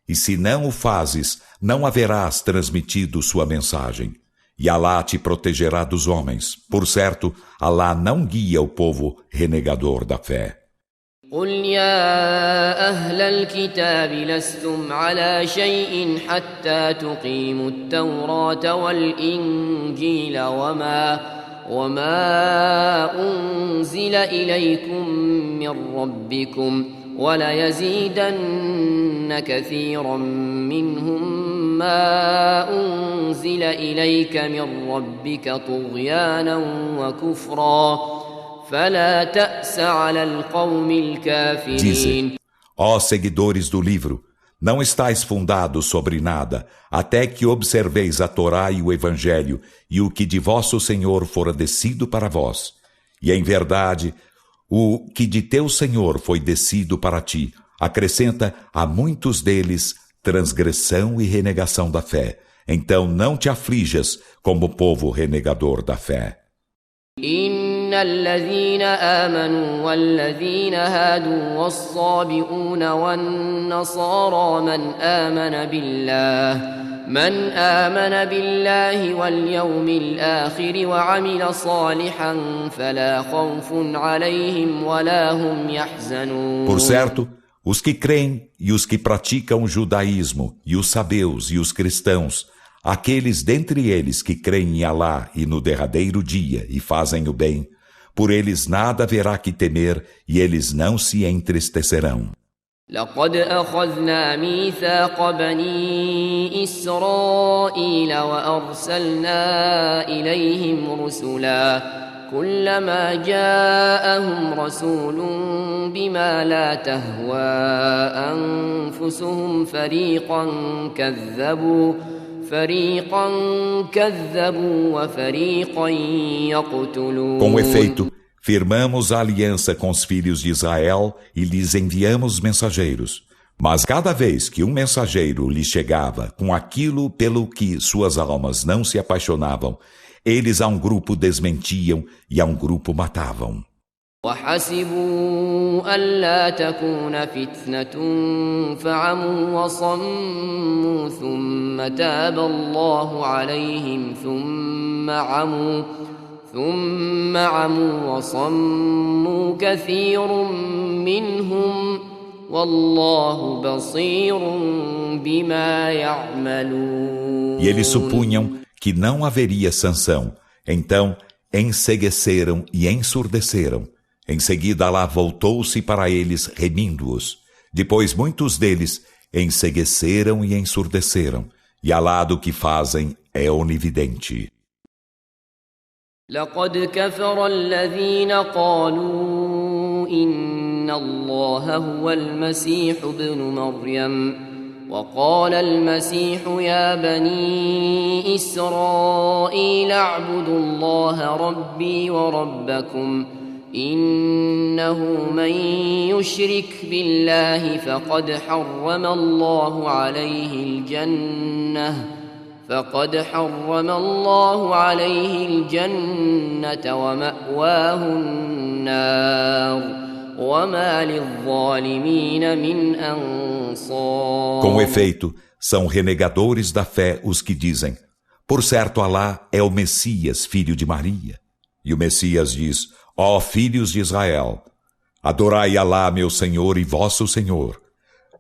E se não o fazes, não haverás transmitido sua mensagem. E Alá te protegerá dos homens. Por certo, Alá não guia o povo renegador da fé. قل يا أهل الكتاب لستم على شيء حتى تقيموا التوراة والإنجيل وما أنزل إليكم من ربكم وليزيدن كثيرا منهم ما أنزل إليك من ربك طغيانا وكفرا فلا تأس على القوم الكافرين. Dizem, ó seguidores do livro, não estáis fundados sobre nada, até que observeis a Torá e o Evangelho e o que de vosso Senhor fora descido para vós. E em verdade, o que de teu Senhor foi descido para ti, acrescenta a muitos deles transgressão e renegação da fé. Então não te aflijas como povo renegador da fé. إن الذين آمنوا والذين هادوا والصابئون والنصارى من آمن بالله واليوم الآخر وعمل صالحا فلا خوف عليهم ولا هم يحزنون. Por certo, os que creem e os que praticam o judaísmo, e os sabeus e os cristãos, aqueles dentre eles que creem em Alá e no derradeiro dia e fazem o bem, por eles nada haverá que temer e eles não se entristecerão. لقد أخذنا ميثاق بني إسرائيل وأرسلنا إليهم رسلا كلما جاءهم رسول بما لا تهوى أنفسهم فريقا كذبوا وفريقا يقتلون. Com efeito, firmamos a aliança com os filhos de Israel e lhes enviamos mensageiros. Mas cada vez que um mensageiro lhes chegava com aquilo pelo que suas almas não se apaixonavam, eles a um grupo desmentiam e a um grupo matavam. وحسبوا ألا تكون فتنة فعموا وصموا ثم تاب الله عليهم ثم عموا وصموا كثير منهم والله بصير بما يعملون. E eles supunham que não haveria sanção, então encegueceram e ensurdeceram. Em seguida, Alá voltou-se para eles, remindo-os. Depois, muitos deles encegueceram e ensurdeceram. E Alá do que fazem é onividente. لقد كفر الذين قالوا إن الله هو المسيح ابن مريم وقال المسيح يا بني إسرائيل اعبدوا الله ربي وربكم إنه من يشرك بالله فقد حرم الله عليه الجنة ومأواه النار وما للظالمين من أنصار. Com efeito, são renegadores da fé os que dizem: por certo, Alá é o Messias, filho de Maria. E o Messias diz: ó filhos de Israel, adorai Alá, meu Senhor e vosso Senhor.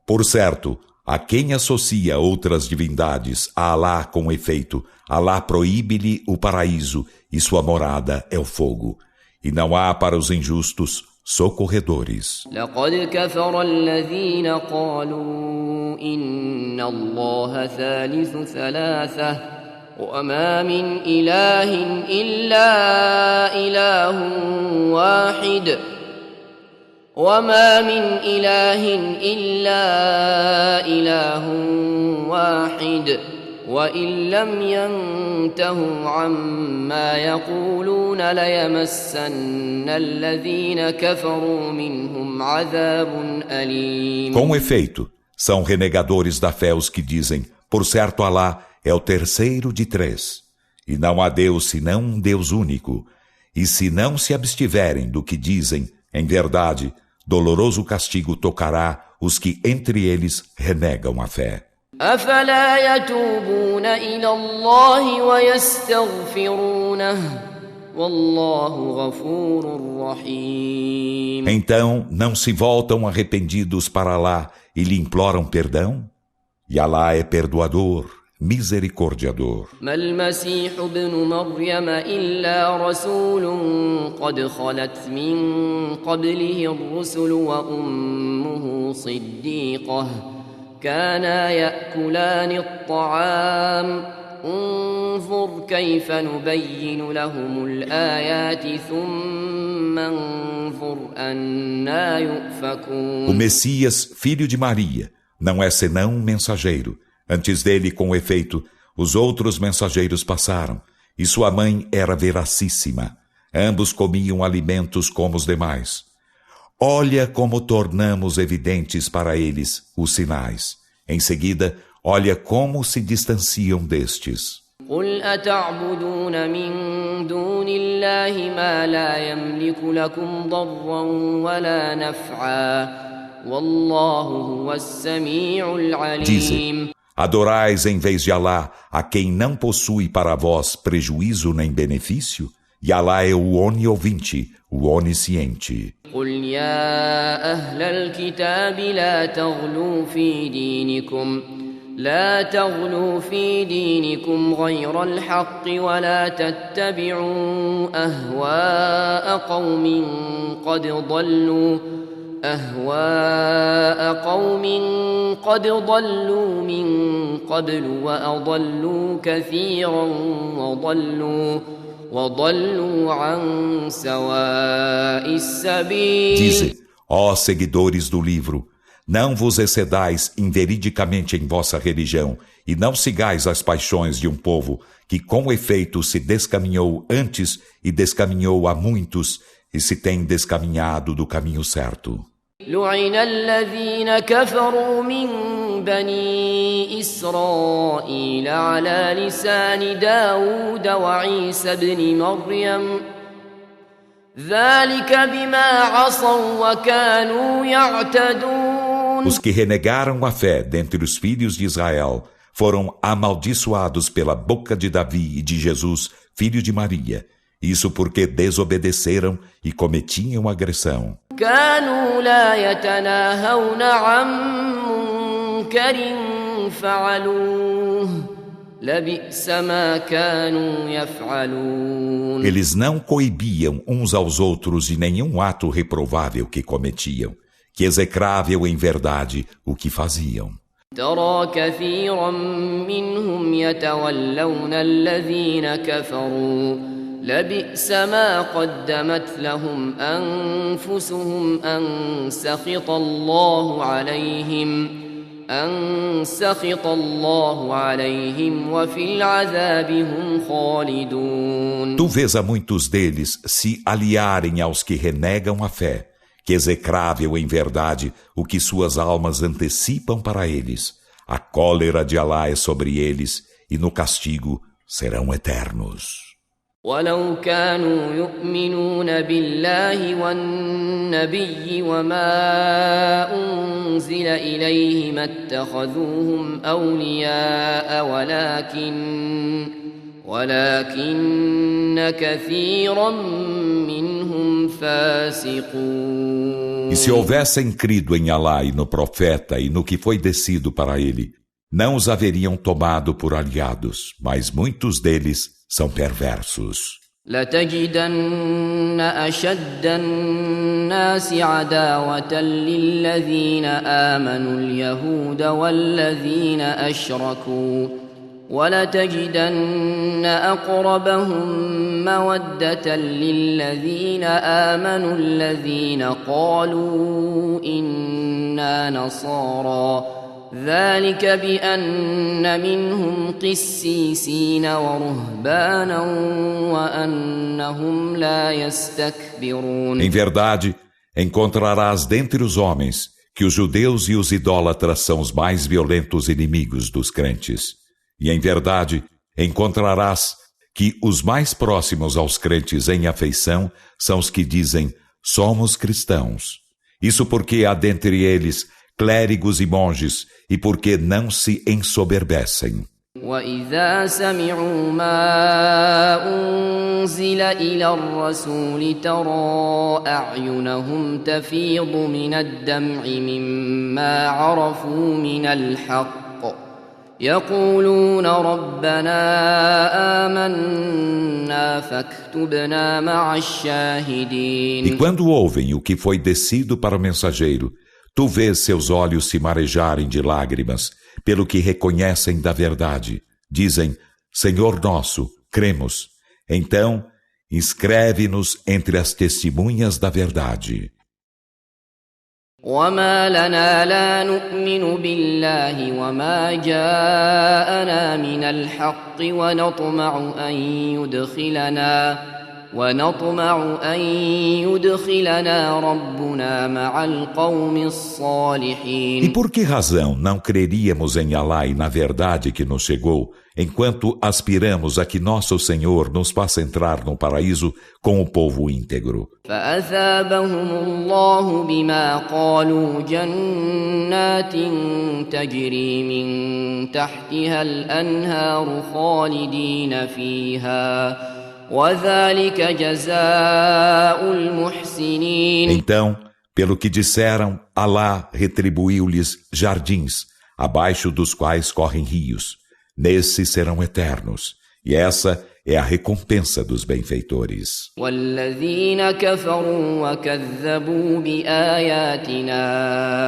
Por certo, a quem associa outras divindades a Alá com efeito, Alá proíbe-lhe o paraíso e sua morada é o fogo. E não há para os injustos socorredores. لقد كفر الذين قالوا إن الله ثالث ثلاثة وما من إله إلا إله واحد وإن لم ينتهوا عما يقولون ليمسن الذين كفروا منهم عذاب أليم. Com efeito, são renegadores da fé os que dizem: por certo, Alá é o terceiro de três, e não há Deus senão um Deus único. E se não se abstiverem do que dizem, em verdade, doloroso castigo tocará os que entre eles renegam a fé. أفلا يتوبون إلى الله ويستغفرونه والله غفور رحيم. Então não se voltam arrependidos para Alá e lhe imploram perdão? E Alá é perdoador, misericordiador. ما المسيح ابن مريم إلا رسول قد خلت من قبله الرسل وأمه صديقة كانا يأكلان الطعام انظر كيف نبين لهم الآيات ثم انظر أنا يؤفكون. O Messias, filho de Maria, não é senão um mensageiro. Antes dele, com efeito, os outros mensageiros passaram, e sua mãe era veracíssima. Ambos comiam alimentos como os demais. Olha como tornamos evidentes para eles os sinais. Em seguida, olha como se distanciam destes. قل أتعبدون من دون الله ما لا يملك لكم ضرا ولا نفعا والله هو السميع العليم. Adorais em vez de Alá a quem não possui para vós prejuízo nem benefício? E Alá é o oniovinte, o onisciente. قل يا أهل الكتاب لا تغلوا في دينكم غير الحق ولا تتبعوا أهواء قوم قد ضلوا من قبل وأضلوا كثيرا وضلوا عن سواء السبيل. Dize, ó seguidores do livro, não vos excedais inveridicamente em vossa religião, e não sigais as paixões de um povo que com efeito se descaminhou antes e descaminhou a muitos, e se tem descaminhado do caminho certo. لعن الذين كفروا من بني إسرائيل على لسان داود وعيسى بن مريم ذلك بما عصوا وكانوا يعتدون. Os que renegaram a fé dentre os filhos de Israel foram amaldiçoados pela boca de Davi e de Jesus, filho de Maria. Isso porque desobedeceram e cometiam agressão. كانوا لا يتناهون عن منكر فعلوه لبئس ما كانوا يفعلون. Eles não coibiam uns aos outros de nenhum ato reprovável que cometiam. Que execrável em verdade o que faziam. ترى كثيرا منهم يتولون الذين كفروا لبئس ما قدمت لهم أنفسهم أن سخط الله عليهم وفي العذاب هم خالدون. Tu vês a muitos deles se aliarem aos que renegam a fé. Que execrável em verdade o que suas almas antecipam para eles. A cólera de Alá é sobre eles e no castigo serão eternos. ولو كانوا يؤمنون بالله والنبي وما أنزل إليه ما اتخذوهم أولياء ولكن كثيرا منهم فاسقون. E se houvessem crido em Alá e no profeta e no que foi descido para ele, não os haveriam tomado por aliados, mas muitos deles são perversos. لتجدن أشد الناس عداوة للذين آمنوا اليهود والذين أشركوا ولتجدن أقربهم مودة للذين آمنوا الذين قالوا إنا نصارى ذلك بأن منهم قسيسين ورهبانا وأنهم لا يستكبرون. Em verdade, encontrarás dentre os homens que os judeus e os idólatras são os mais violentos inimigos dos crentes. E em verdade, encontrarás que os mais próximos aos crentes em afeição são os que dizem, somos cristãos. Isso porque há dentre eles clérigos e monges, e porque não se ensoberbecem. وَإِذَا سَمِعُوا مَا أُنزِلَ إِلَى الرَّسُولِ تَرَى أَعْيُنَهُمْ تَفِيضُ مِنَ الدَّمْعِ مِمَّا عَرَفُوا مِنَ الْحَقِّ يَقُولُونَ رَبَّنَا آمَنَّا فَاكْتُبْنَا مَعَ الشَّاهِدِينَ. E quando ouvem o que foi descido para o mensageiro, tu vês seus olhos se marejarem de lágrimas, pelo que reconhecem da verdade. Dizem, Senhor nosso, cremos. Então, inscreve-nos entre as testemunhas da verdade. وما لنا لا نؤمن بالله وما جاءنا من الحق ونطمع أن ونطمع أن يدخلنا ربنا مع القوم الصالحين. E por que razão não creríamos em Alá e na verdade que nos chegou, enquanto aspiramos a que nosso Senhor nos faça entrar no paraíso com o povo íntegro? فأثابهم الله بما قالوا جنات تجري من تحتها الأنهار خالدين فيها وذلك جزاء المحسنين. Então, pelo que disseram, Alá retribuiu-lhes jardins, abaixo dos quais correm rios. Nesses serão eternos, e essa é a recompensa dos benfeitores. والذين كفروا وكذبوا بآياتنا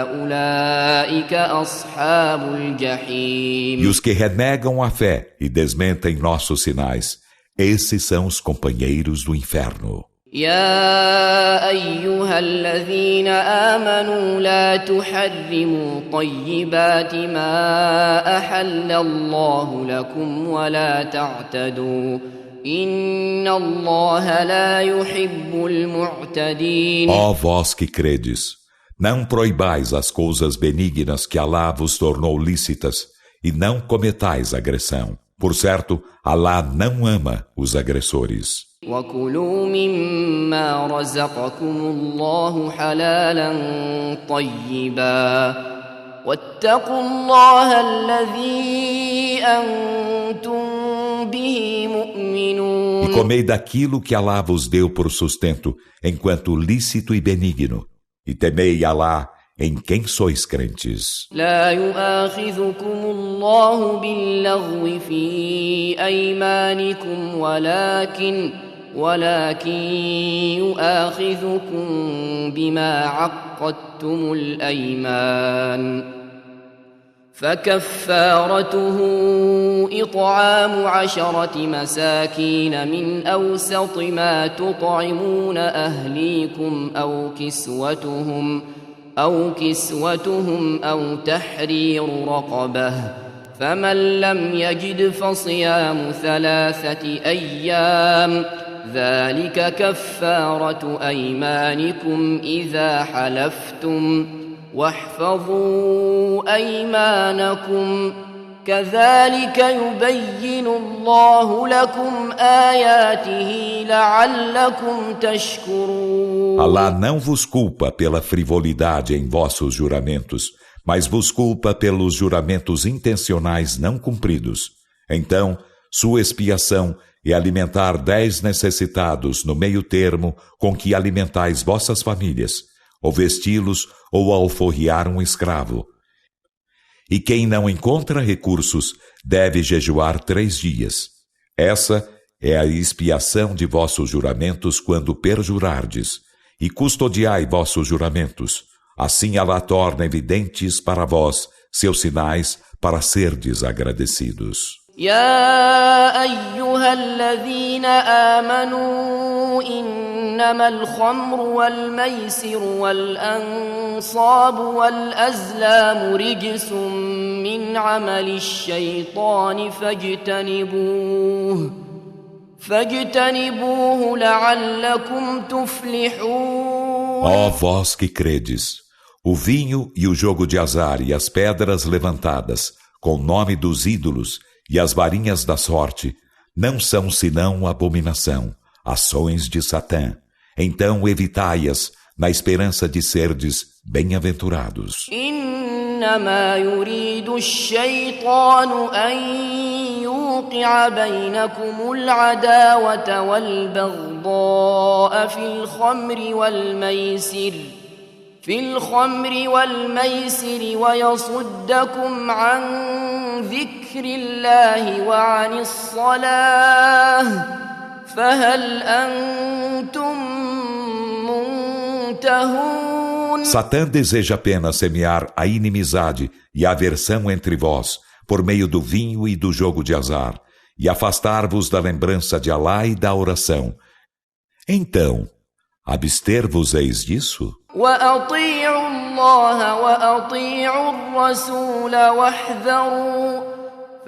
أولئك أصحاب الجحيم. E os que renegam a fé e desmentem nossos sinais, esses são os companheiros do inferno. يا أيها الذين آمنوا لا تحرموا طيبات ما أحل الله لكم ولا تعتدوا إن الله لا يحب المعتدين. Ó vós que credes, não proibais as coisas benignas que Alá vos tornou lícitas e não cometais agressão. Por certo, Alá não ama os agressores. وكلوا مما رزقكم الله حلالا طيبا واتقوا الله الذي أنتم به مؤمنون. E comei daquilo que Alá vos deu por sustento, enquanto lícito e benigno, e temei Alá em quem sois crentes. لا يؤاخذكم الله باللغو في أيمانكم ولكن يؤاخذكم بما عقدتم الأيمان فكفارته إطعام 10 مساكين من أوسط ما تطعمون أهليكم أو كسوتهم أو تحرير رقبة فمن لم يجد فصيام 3 أيام ذلك كفارة أيمانكم إذا حلفتم واحفظوا أيمانكم كذلك يبين الله لكم آياته لعلكم تشكرون. Alá não vos culpa pela frivolidade em vossos juramentos, mas vos culpa pelos juramentos intencionais não cumpridos. Então, sua expiação é alimentar 10 necessitados no meio termo com que alimentais vossas famílias, ou vesti-los ou alforriar um escravo. E quem não encontra recursos deve jejuar 3 dias. Essa é a expiação de vossos juramentos quando perjurardes, e custodiai vossos juramentos. Assim Alá torna evidentes para vós seus sinais para serdes agradecidos. يا أيها الذين آمنوا إنما الخمر والميسر والأنصاب والأزلام رجس من عمل الشيطان فاجتنبوه لعلكم تفلحون. Ó vós que credes, o vinho e o jogo de azar e as pedras levantadas, com o nome dos ídolos, e as varinhas da sorte não são senão abominação, ações de Satã. Então evitai-as na esperança de serdes bem-aventurados. إنما يريد الشيطان أن يوقع بينكم العداوة والبغضاء في الخمر والميسر ويصدكم عن ذكر الله وعن الصلاة فهل أنتم منتهون. Satã deseja apenas semear a inimizade e a aversão entre vós, por meio do vinho e do jogo de azar, e afastar-vos da lembrança de Alá e da oração. Então, abster-vos-eis disso? وأطيعوا الله وأطيعوا الرسول واحذروا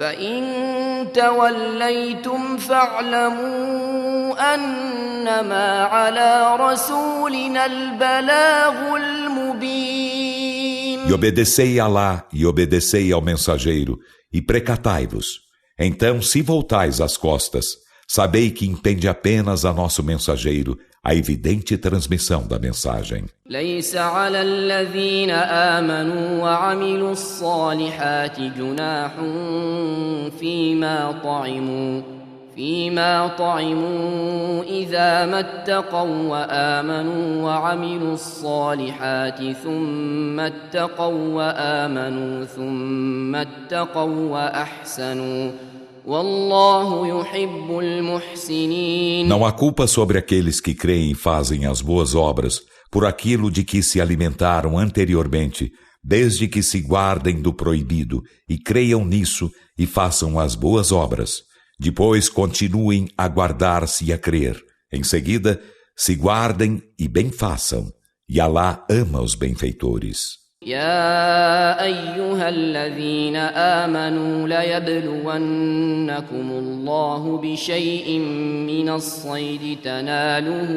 فإن توليتم فاعلموا أنما على رسولنا البلاغ المبين. E obedecei a Alá e obedecei ao mensageiro, e precatai-vos. Então, se voltais as costas, sabei que impende apenas a nosso mensageiro a evidente transmissão da mensagem. ليس على الذين آمنوا وعملوا الصالحات جناح فيما طعموا إذا ما اتقوا وآمنوا وعملوا الصالحات ثم اتقوا وآمنوا ثم اتقوا وأحسنوا والله يحب المحسنين. Não há culpa sobre aqueles que creem e fazem as boas obras por aquilo de que se alimentaram anteriormente, desde que se guardem do proibido e creiam nisso e façam as boas obras. Depois continuem a guardar-se e a crer. Em seguida, se guardem e bem façam. E Alá ama os benfeitores. يا أيها الذين آمنوا ليبلونكم الله بشيء من الصيد تناله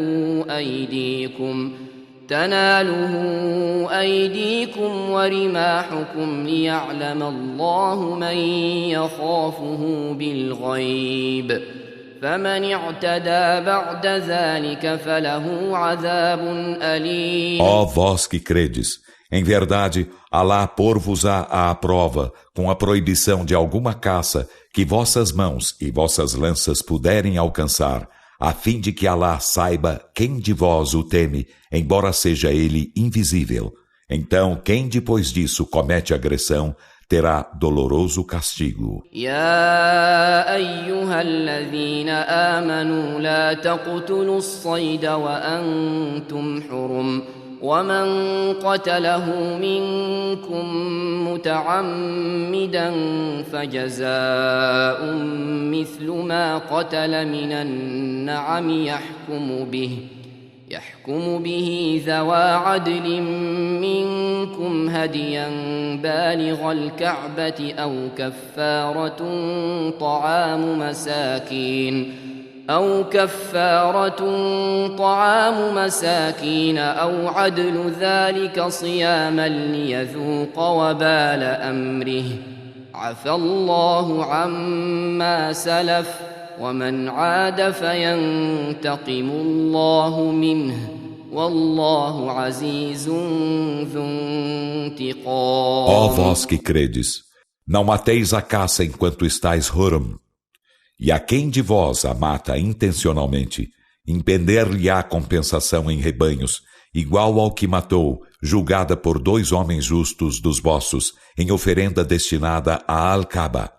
أيديكم ورماحكم ليعلم الله من يخافه بالغيب فمن اعتدى بعد ذلك فله عذاب أليم. Ó vós que credes, em verdade, Alá pôr-vos-á à prova com a proibição de alguma caça que vossas mãos e vossas lanças puderem alcançar, a fim de que Alá saiba quem de vós o teme, embora seja ele invisível. Então, quem depois disso comete agressão, terá doloroso castigo. يا أيها الذين آمنوا لا تقتلوا الصيد وأنتم حرم ومن قتله منكم متعمدا فجزاء مثل ما قتل من النعم يحكم به ذوى عدل منكم هديا بالغ الكعبة أو كفارة طعام مساكين أو عدل ذلك صياما ليذوق وبال أمره عفى الله عما سلف ومن عاد فينتقم الله منه والله عزيز ذو انتقام. Ó vós que credes, não mateis a caça enquanto estáis Hurum. E a quem de vós a mata intencionalmente, impender-lhe-á compensação em rebanhos, igual ao que matou, julgada por 2 homens justos dos vossos, em oferenda destinada a Al-Kaaba,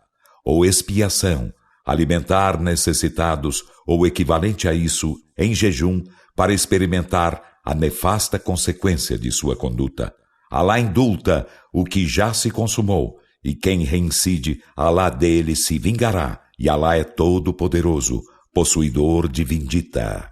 ou expiação, alimentar necessitados, ou equivalente a isso, em jejum, para experimentar a nefasta consequência de sua conduta. Alá indulta o que já se consumou, e quem reincide, Alá dele se vingará. E Alá é todo-poderoso, possuidor de vindita.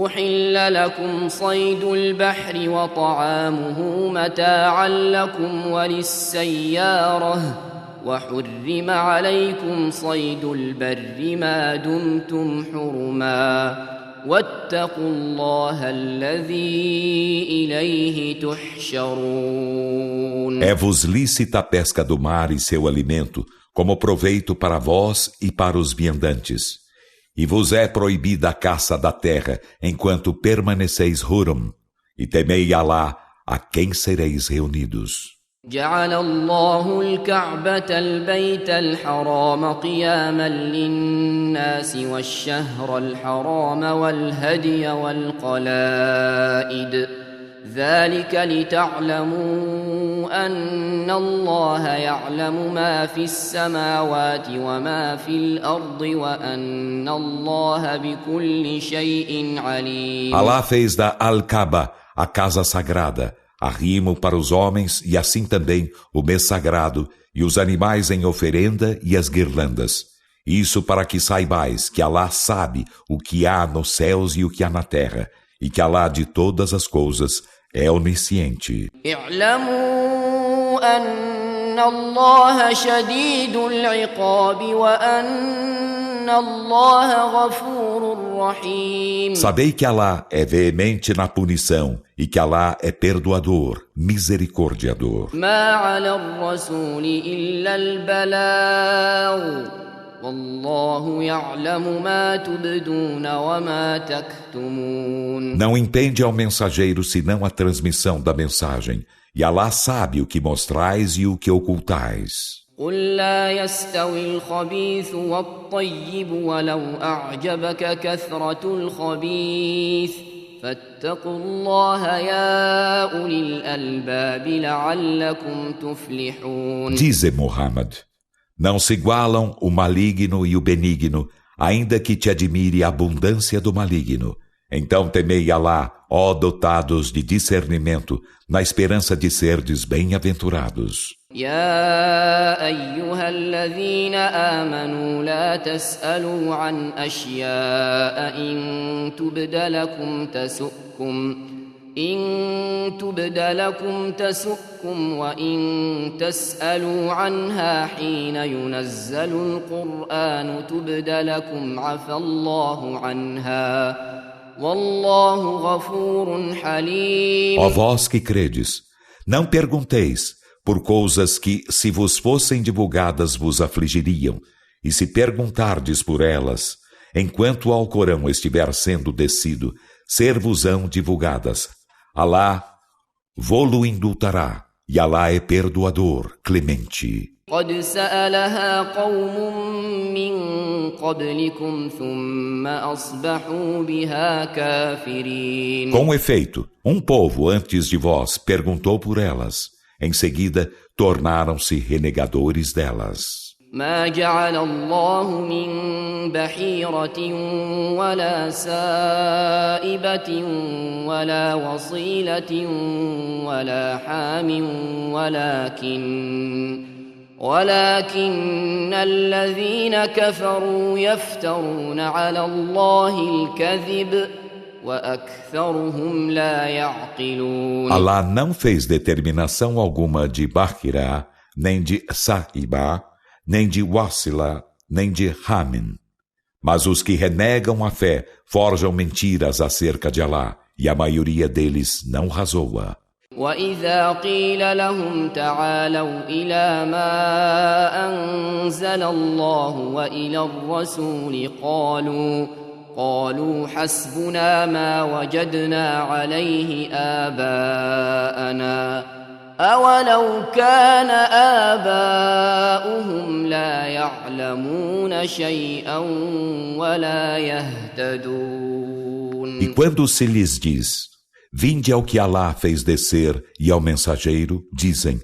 أحل لكم صيد البحر وطعامه متاعا لكم وللسيارة وحرم عليكم صيد البر ما دمتم حرما واتقوا الله الذي إليه تحشرون. É-vos lícita a pesca do mar e seu alimento, como proveito para vós e para os viandantes. E vos é proibida a caça da terra, enquanto permaneceis Hurum, e temei Alá, a quem sereis reunidos. جعل الله الكعبة البيت الحرام قياما للناس والشهر الحرام والهدي والقلائد ذلك لتعلموا أن الله يعلم ما في السماوات وما في الأرض وأن الله بكل شيء عليم. Alá fez da Al-Kaaba, a casa sagrada, arrimo para os homens e assim também o mês sagrado e os animais em oferenda e as guirlandas. Isso para que saibais que Alá sabe o que há nos céus e o que há na terra, e que Alá de todas as coisas é onisciente. اعلموا أن الله شديد العقاب وأن الله غفور رحيم. Sabei que Alá é veemente na punição e que Alá é perdoador, misericordiador. ما على الرسول إلا البلاغ والله يعلم ما تبدون وما تكتمون. Não impende ao mensageiro senão a transmissão da mensagem, e Alá sabe o que mostrais e o que ocultais. قل لا يستوي الخبيث والطيب ولو أعجبك كثرة الخبيث فاتقوا الله يا أولي الألباب لعلكم تفلحون. Dize, Muhammad, não se igualam o maligno e o benigno, ainda que te admire a abundância do maligno. Então temei Alá, ó dotados de discernimento, na esperança de serdes bem-aventurados. يا أيها الذين آمنوا لا تسألوا عن أشياء إن تبد لكم تسؤكم وإن تسألوا عنها حين ينزل القرآن تبد لكم عفى الله عنها والله غفور حليم. Ó vós que credes, não pergunteis por coisas que, se vos fossem divulgadas, vos afligiriam, e se perguntardes por elas, enquanto o Alcorão estiver sendo descido, ser-vos-ão divulgadas. Alá vô-lo indultará, e Alá é perdoador, clemente. قد سألها قوم من قبلكم ثم أصبحوا بها كافرين. Com efeito, povo antes de vós perguntou por elas. Em seguida, tornaram-se renegadores delas. ما جعل الله من بحيرة ولا سائبة ولا وصيلة ولا حام ولكن الذين كفروا يفترون على الله الكذب وأكثرهم لا يعقلون. Alá não fez determinação alguma de Bahira, nem de Sa'iba, nem de Wasila, nem de Hamin. Mas os que renegam a fé forjam mentiras acerca de Alá, e a maioria deles não razoa. وإذا قيل لهم تعالوا إلى ما أنزل الله وإلى الرسول قالوا حسبنا ما وجدنا عليه آباءنا أولو كان آباؤهم لا يعلمون شيئا ولا يهتدون. E quando se lhes diz, vinde ao que Alá fez descer e ao mensageiro, dizem,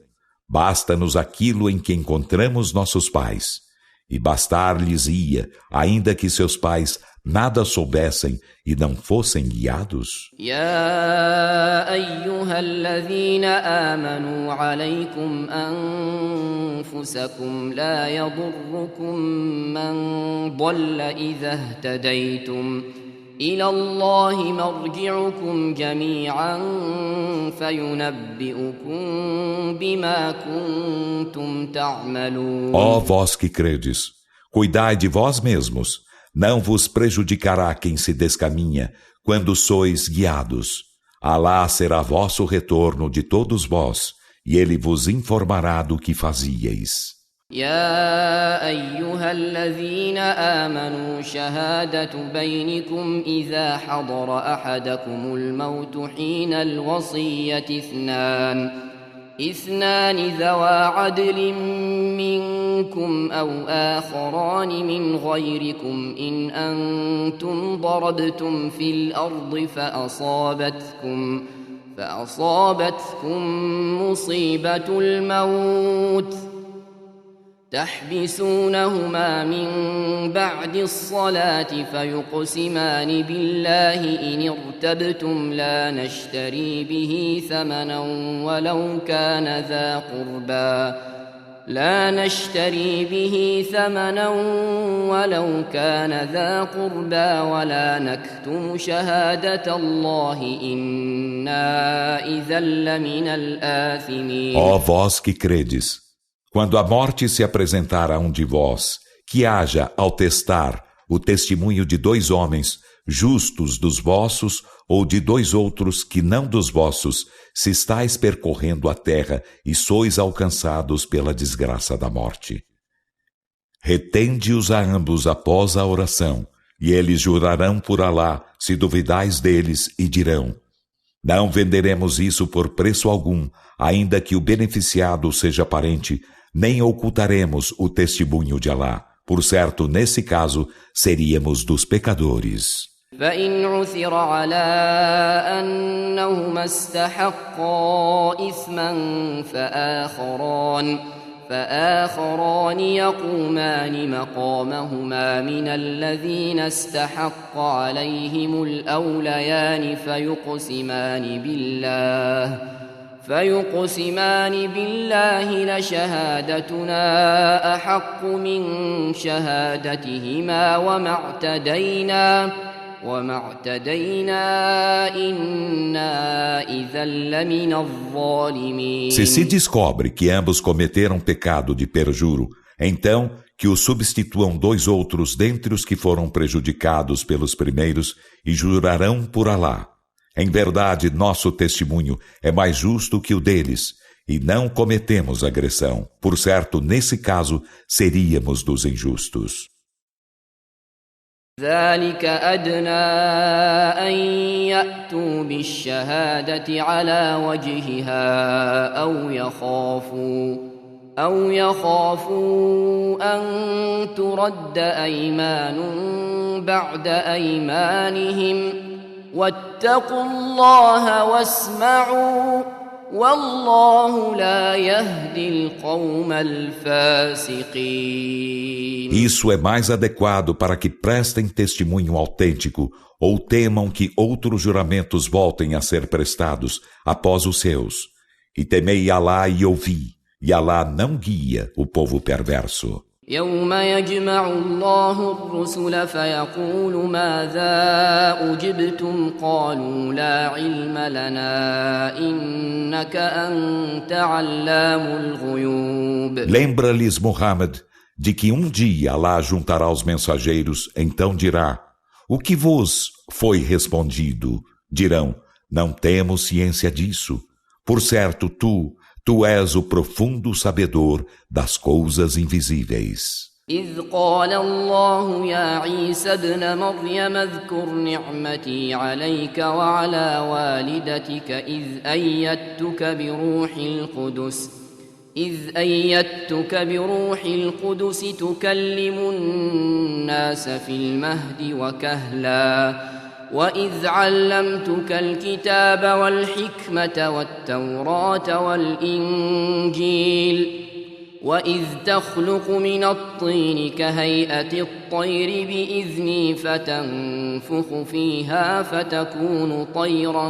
basta-nos aquilo em que encontramos nossos pais. E bastar-lhes-ia, ainda que seus pais nada soubessem e não fossem guiados. يا أيها الذين آمنوا عليكم أنفسكم لا يضركم من ضل إذا اهتديتم إلى الله مرجعكم جميعا فينبئكم بما كنتم تعملون. Ó vós que credes, cuidai de vós mesmos, não vos prejudicará quem se descaminha quando sois guiados. Alá será vosso retorno de todos vós, e ele vos informará do que fazíeis. يا أيها الذين آمنوا شهادة بينكم إذا حضر أحدكم الموت حين الوصية اثنان ذوى عدل منكم أو آخران من غيركم إن أنتم ضربتم في الأرض فأصابتكم مصيبة الموت تحبسونهما من بعد الصلاة فيقسمان بالله إن ارتبتم لا نشتري به ثمنا ولو كان ذا قربى ولا نكتم شهادة الله إنا إذا لمن الآثمين. Ó vós que credes, Quando a morte se apresentar a um de vós, que haja, ao testar, o testemunho de 2 homens, justos dos vossos, ou de 2 outros que não dos vossos, se estáis percorrendo a terra e sois alcançados pela desgraça da morte. Retende-os a ambos após a oração, e eles jurarão por Alá, se duvidais deles, e dirão: não venderemos isso por preço algum, ainda que o beneficiado seja parente, nem ocultaremos o testemunho de Alá. Por certo, nesse caso, seríamos dos pecadores. فإن عثر على أنهما استحقا إثما فآخران يقومان مقامهما من الذين استحق عليهم الأوليان فيقسمان بالله لشهادتنا أحق من شهادتهما وما اعتدينا إنا إذا لمن الظالمين. Se descobre que ambos cometeram pecado de perjuro, então que os substituam 2 outros dentre os que foram prejudicados pelos primeiros e jurarão por Alá. Em verdade, nosso testemunho é mais justo que o deles, e não cometemos agressão. Por certo, nesse caso, seríamos dos injustos. ذلك أدنى أن يأتوا بالشهادة على وجهها أو يخافوا أن ترد أيمان بعد أيمانهم واتقوا الله واسمعوا والله لا يهدي القوم الفاسقين. Isso é mais adequado para que prestem testemunho autêntico ou temam que outros juramentos voltem a ser prestados após os seus. E temei Alá e ouvi, e Alá não guia o povo perverso. يوم يجمع الله الرسل فيقول ماذا أجبتم قالوا لا علم لنا إنك أنت علام الغيوب. Lembra-lhes, Muhammad, de que um dia Alá juntará os mensageiros, então dirá: o que vos foi respondido? Dirão: não temos ciência disso. Por certo, tu és o profundo sabedor das coisas invisíveis. إذ قال الله يا عيسى ابن مريم اذكر نعمتي عليك وعلى والدتك إذ أيدتك بروح القدس تكلم الناس في المهد وكهلا وإذ علمتك الكتاب والحكمة والتوراة والإنجيل وإذ تخلق من الطين كهيئة الطير بإذني فتنفخ فيها فتكون طيرا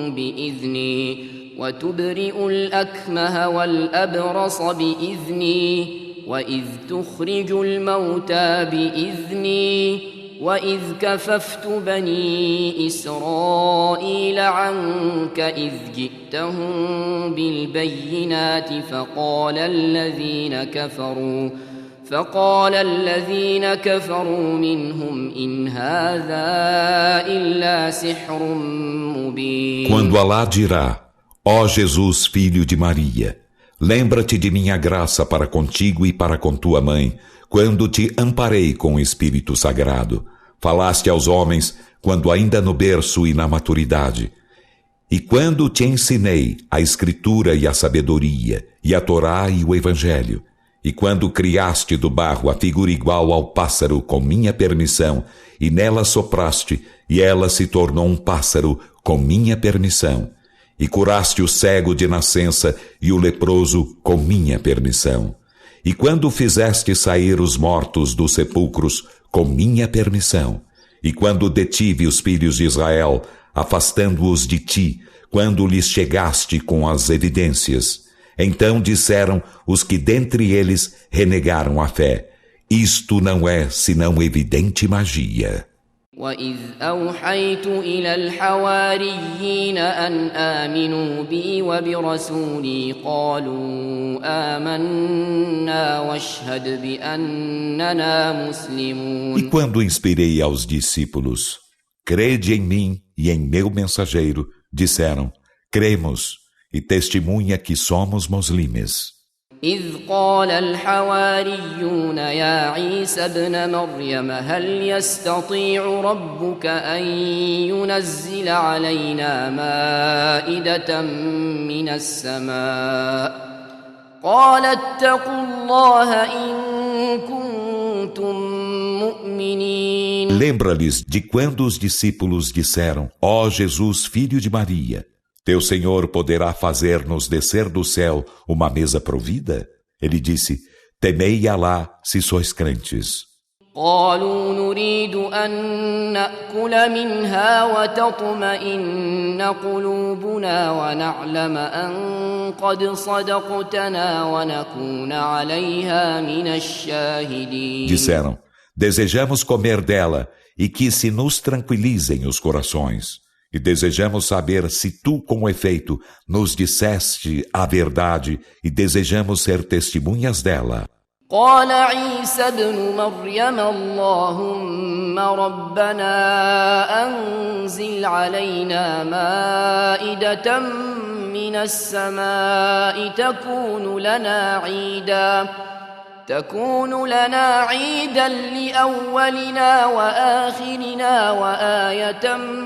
بإذني وتبرئ الأكمه والأبرص بإذني وإذ تخرج الموتى بإذني وإذ كففت بني إسرائيل عنك إذ جئتهم بالبينات فقال الذين كفروا منهم إن هذا إلا سحر مبين. Quando Alá dirá: ó Jesus, filho de Maria, lembra-te de minha graça para contigo e para com tua mãe, quando te amparei com o Espírito Sagrado. Falaste aos homens, quando ainda no berço e na maturidade. E quando te ensinei a Escritura e a sabedoria, e a Torá e o Evangelho. E quando criaste do barro a figura igual ao pássaro com minha permissão, e nela sopraste, e ela se tornou um pássaro com minha permissão. E curaste o cego de nascença e o leproso com minha permissão. E quando fizeste sair os mortos dos sepulcros com minha permissão, e quando detive os filhos de Israel, afastando-os de ti, quando lhes chegaste com as evidências, então disseram os que dentre eles renegaram a fé: isto não é senão evidente magia. وإذ أوحيت إلى الحواريين أن آمنوا بي وبرسولي قالوا آمنا واشهد بأننا مسلمون. E quando inspirei aos discípulos, crede em mim e em meu mensageiro, disseram, cremos, e testemunha que somos muslimes. إذ قال الحواريون يا عيسى ابن مريم هل يستطيع ربك أن ينزل علينا مائدة من السماء قال اتقوا الله إن كنتم مؤمنين. Lembra-lhes de quando os discípulos disseram, ó Jesus, filho de Maria, teu Senhor poderá fazer-nos descer do céu uma mesa provida? Ele disse, temei Alá se sois crentes. قالوا نريد أن نأكل منها وتطمئن قلوبنا ونعلم أن قد صدقتنا ونكون عليها من الشاهدين. Disseram, desejamos comer dela e que se nos tranquilizem os corações. E desejamos saber se tu, com efeito, nos disseste a verdade e desejamos ser testemunhas dela. قال عيسى ابن مريم اللهم ربنا أنزل علينا مائدة من السماء تكون لنا عيدا لأولنا وآخرنا وآية منك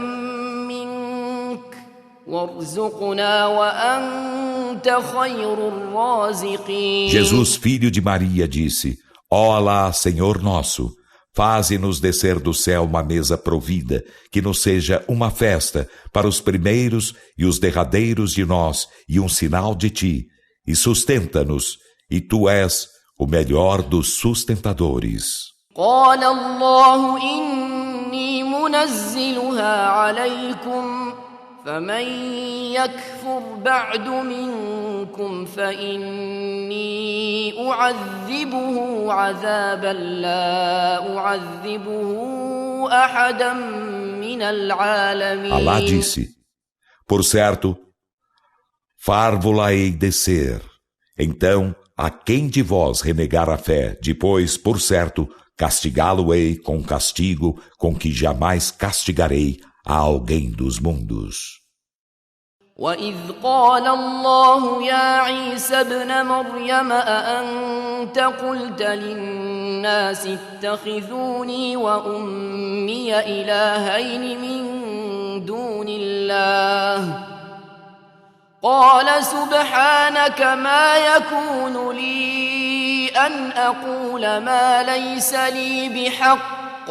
وارزقنا وأنت خير الرازقين. Jesus, filho de Maria, disse, ó Alá, Senhor nosso, faze-nos descer do céu uma mesa provida, que nos seja uma festa para os primeiros e os derradeiros de nós e um sinal de ti, e sustenta-nos, e tu és o melhor dos sustentadores. قال الله إني منزلها عليكم فمن يكفر بعد منكم فإني أعذبه عذابا لا أعذبه أحدا من العالمين. Alá disse, por certo, far-vo-la-ei descer. Então, a quem de vós renegar a fé, depois, por certo, castigá-lo-ei com castigo com que jamais castigarei a alguém dos mundos. وإذ قال الله يا عيسى ابن مريم أأنت قلت للناس اتخذوني وأمي إلهين من دون الله قال سبحانك ما يكون لي أن أقول ما ليس لي بحق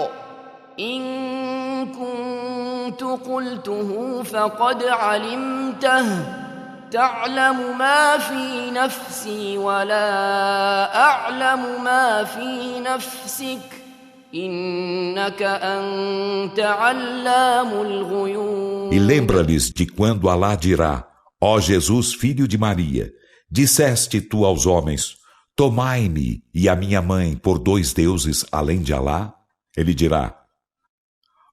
إن كنت قلته فقد علمته تعلم ما في نفسي ولا أعلم ما في نفسك إنك أنت علام الغيوب. E lembra-lhes de quando Alá dirá, ó Jesus, filho de Maria, disseste tu aos homens, tomai-me e a minha mãe por dois deuses além de Alá? Ele dirá,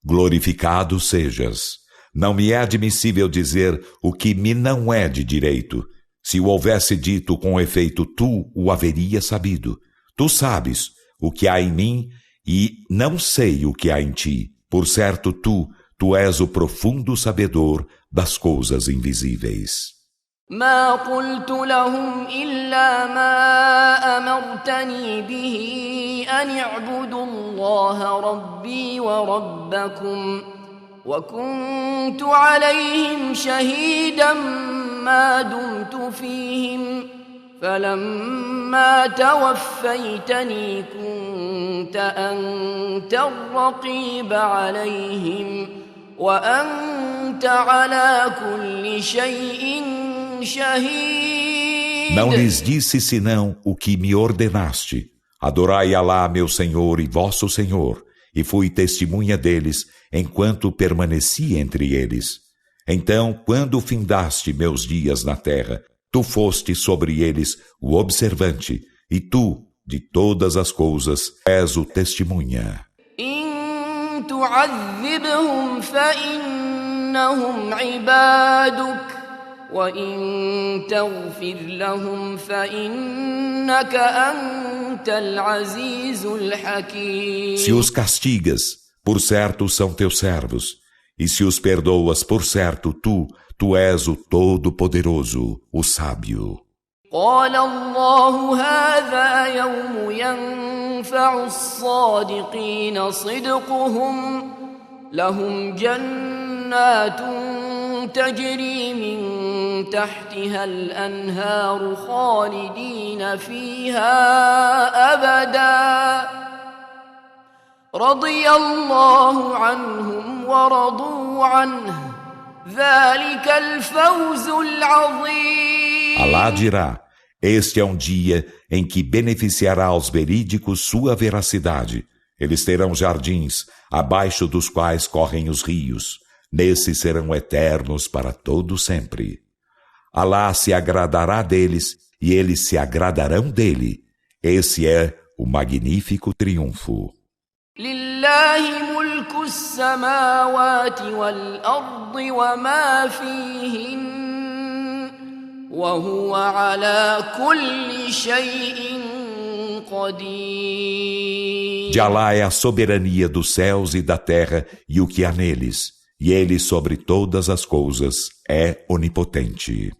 glorificado sejas. Não me é admissível dizer o que me não é de direito. Se o houvesse dito com efeito, tu o haverias sabido. Tu sabes o que há em mim e não sei o que há em ti. Por certo, tu és o profundo sabedor das coisas invisíveis. ما قلت لهم إلا ما أمرتني به أن اعبدوا الله ربي وربكم وكنت عليهم شهيدا ما دمت فيهم فلما توفيتني كنت أنت الرقيب عليهم وأنت على كل شيء Não lhes disse senão o que me ordenaste. Adorai Alá, meu Senhor e vosso Senhor, e fui testemunha deles enquanto permaneci entre eles. Então, quando findaste meus dias na terra, tu foste sobre eles o observante, e tu, de todas as coisas, és o testemunha. إن تعذبهم فإنهم عبادك وإن تغفر لهم فإنك أنت العزيز الحكيم. Se os castigas, por certo são teus servos, e se os perdoas, por certo tu és o Todo-Poderoso, o Sábio. قال الله هذا يوم ينفع الصادقين صدقهم لهم جنات تجري من تحتها الأنهار خالدين فيها أبدا رضي الله عنهم ورضوا عنه ذلك الفوز العظيم. Alá dirá: este é um dia em que beneficiará aos verídicos sua veracidade. Eles terão jardins, abaixo dos quais correm os rios. Nesses serão eternos para todo sempre. Alá se agradará deles, e eles se agradarão dele. Esse é o magnífico triunfo. لله ملك السماوات والأرض وما فيهن وهو على كل شيء قدير. De Alá é a soberania dos céus e da terra e o que há neles, e ele sobre todas as coisas é onipotente.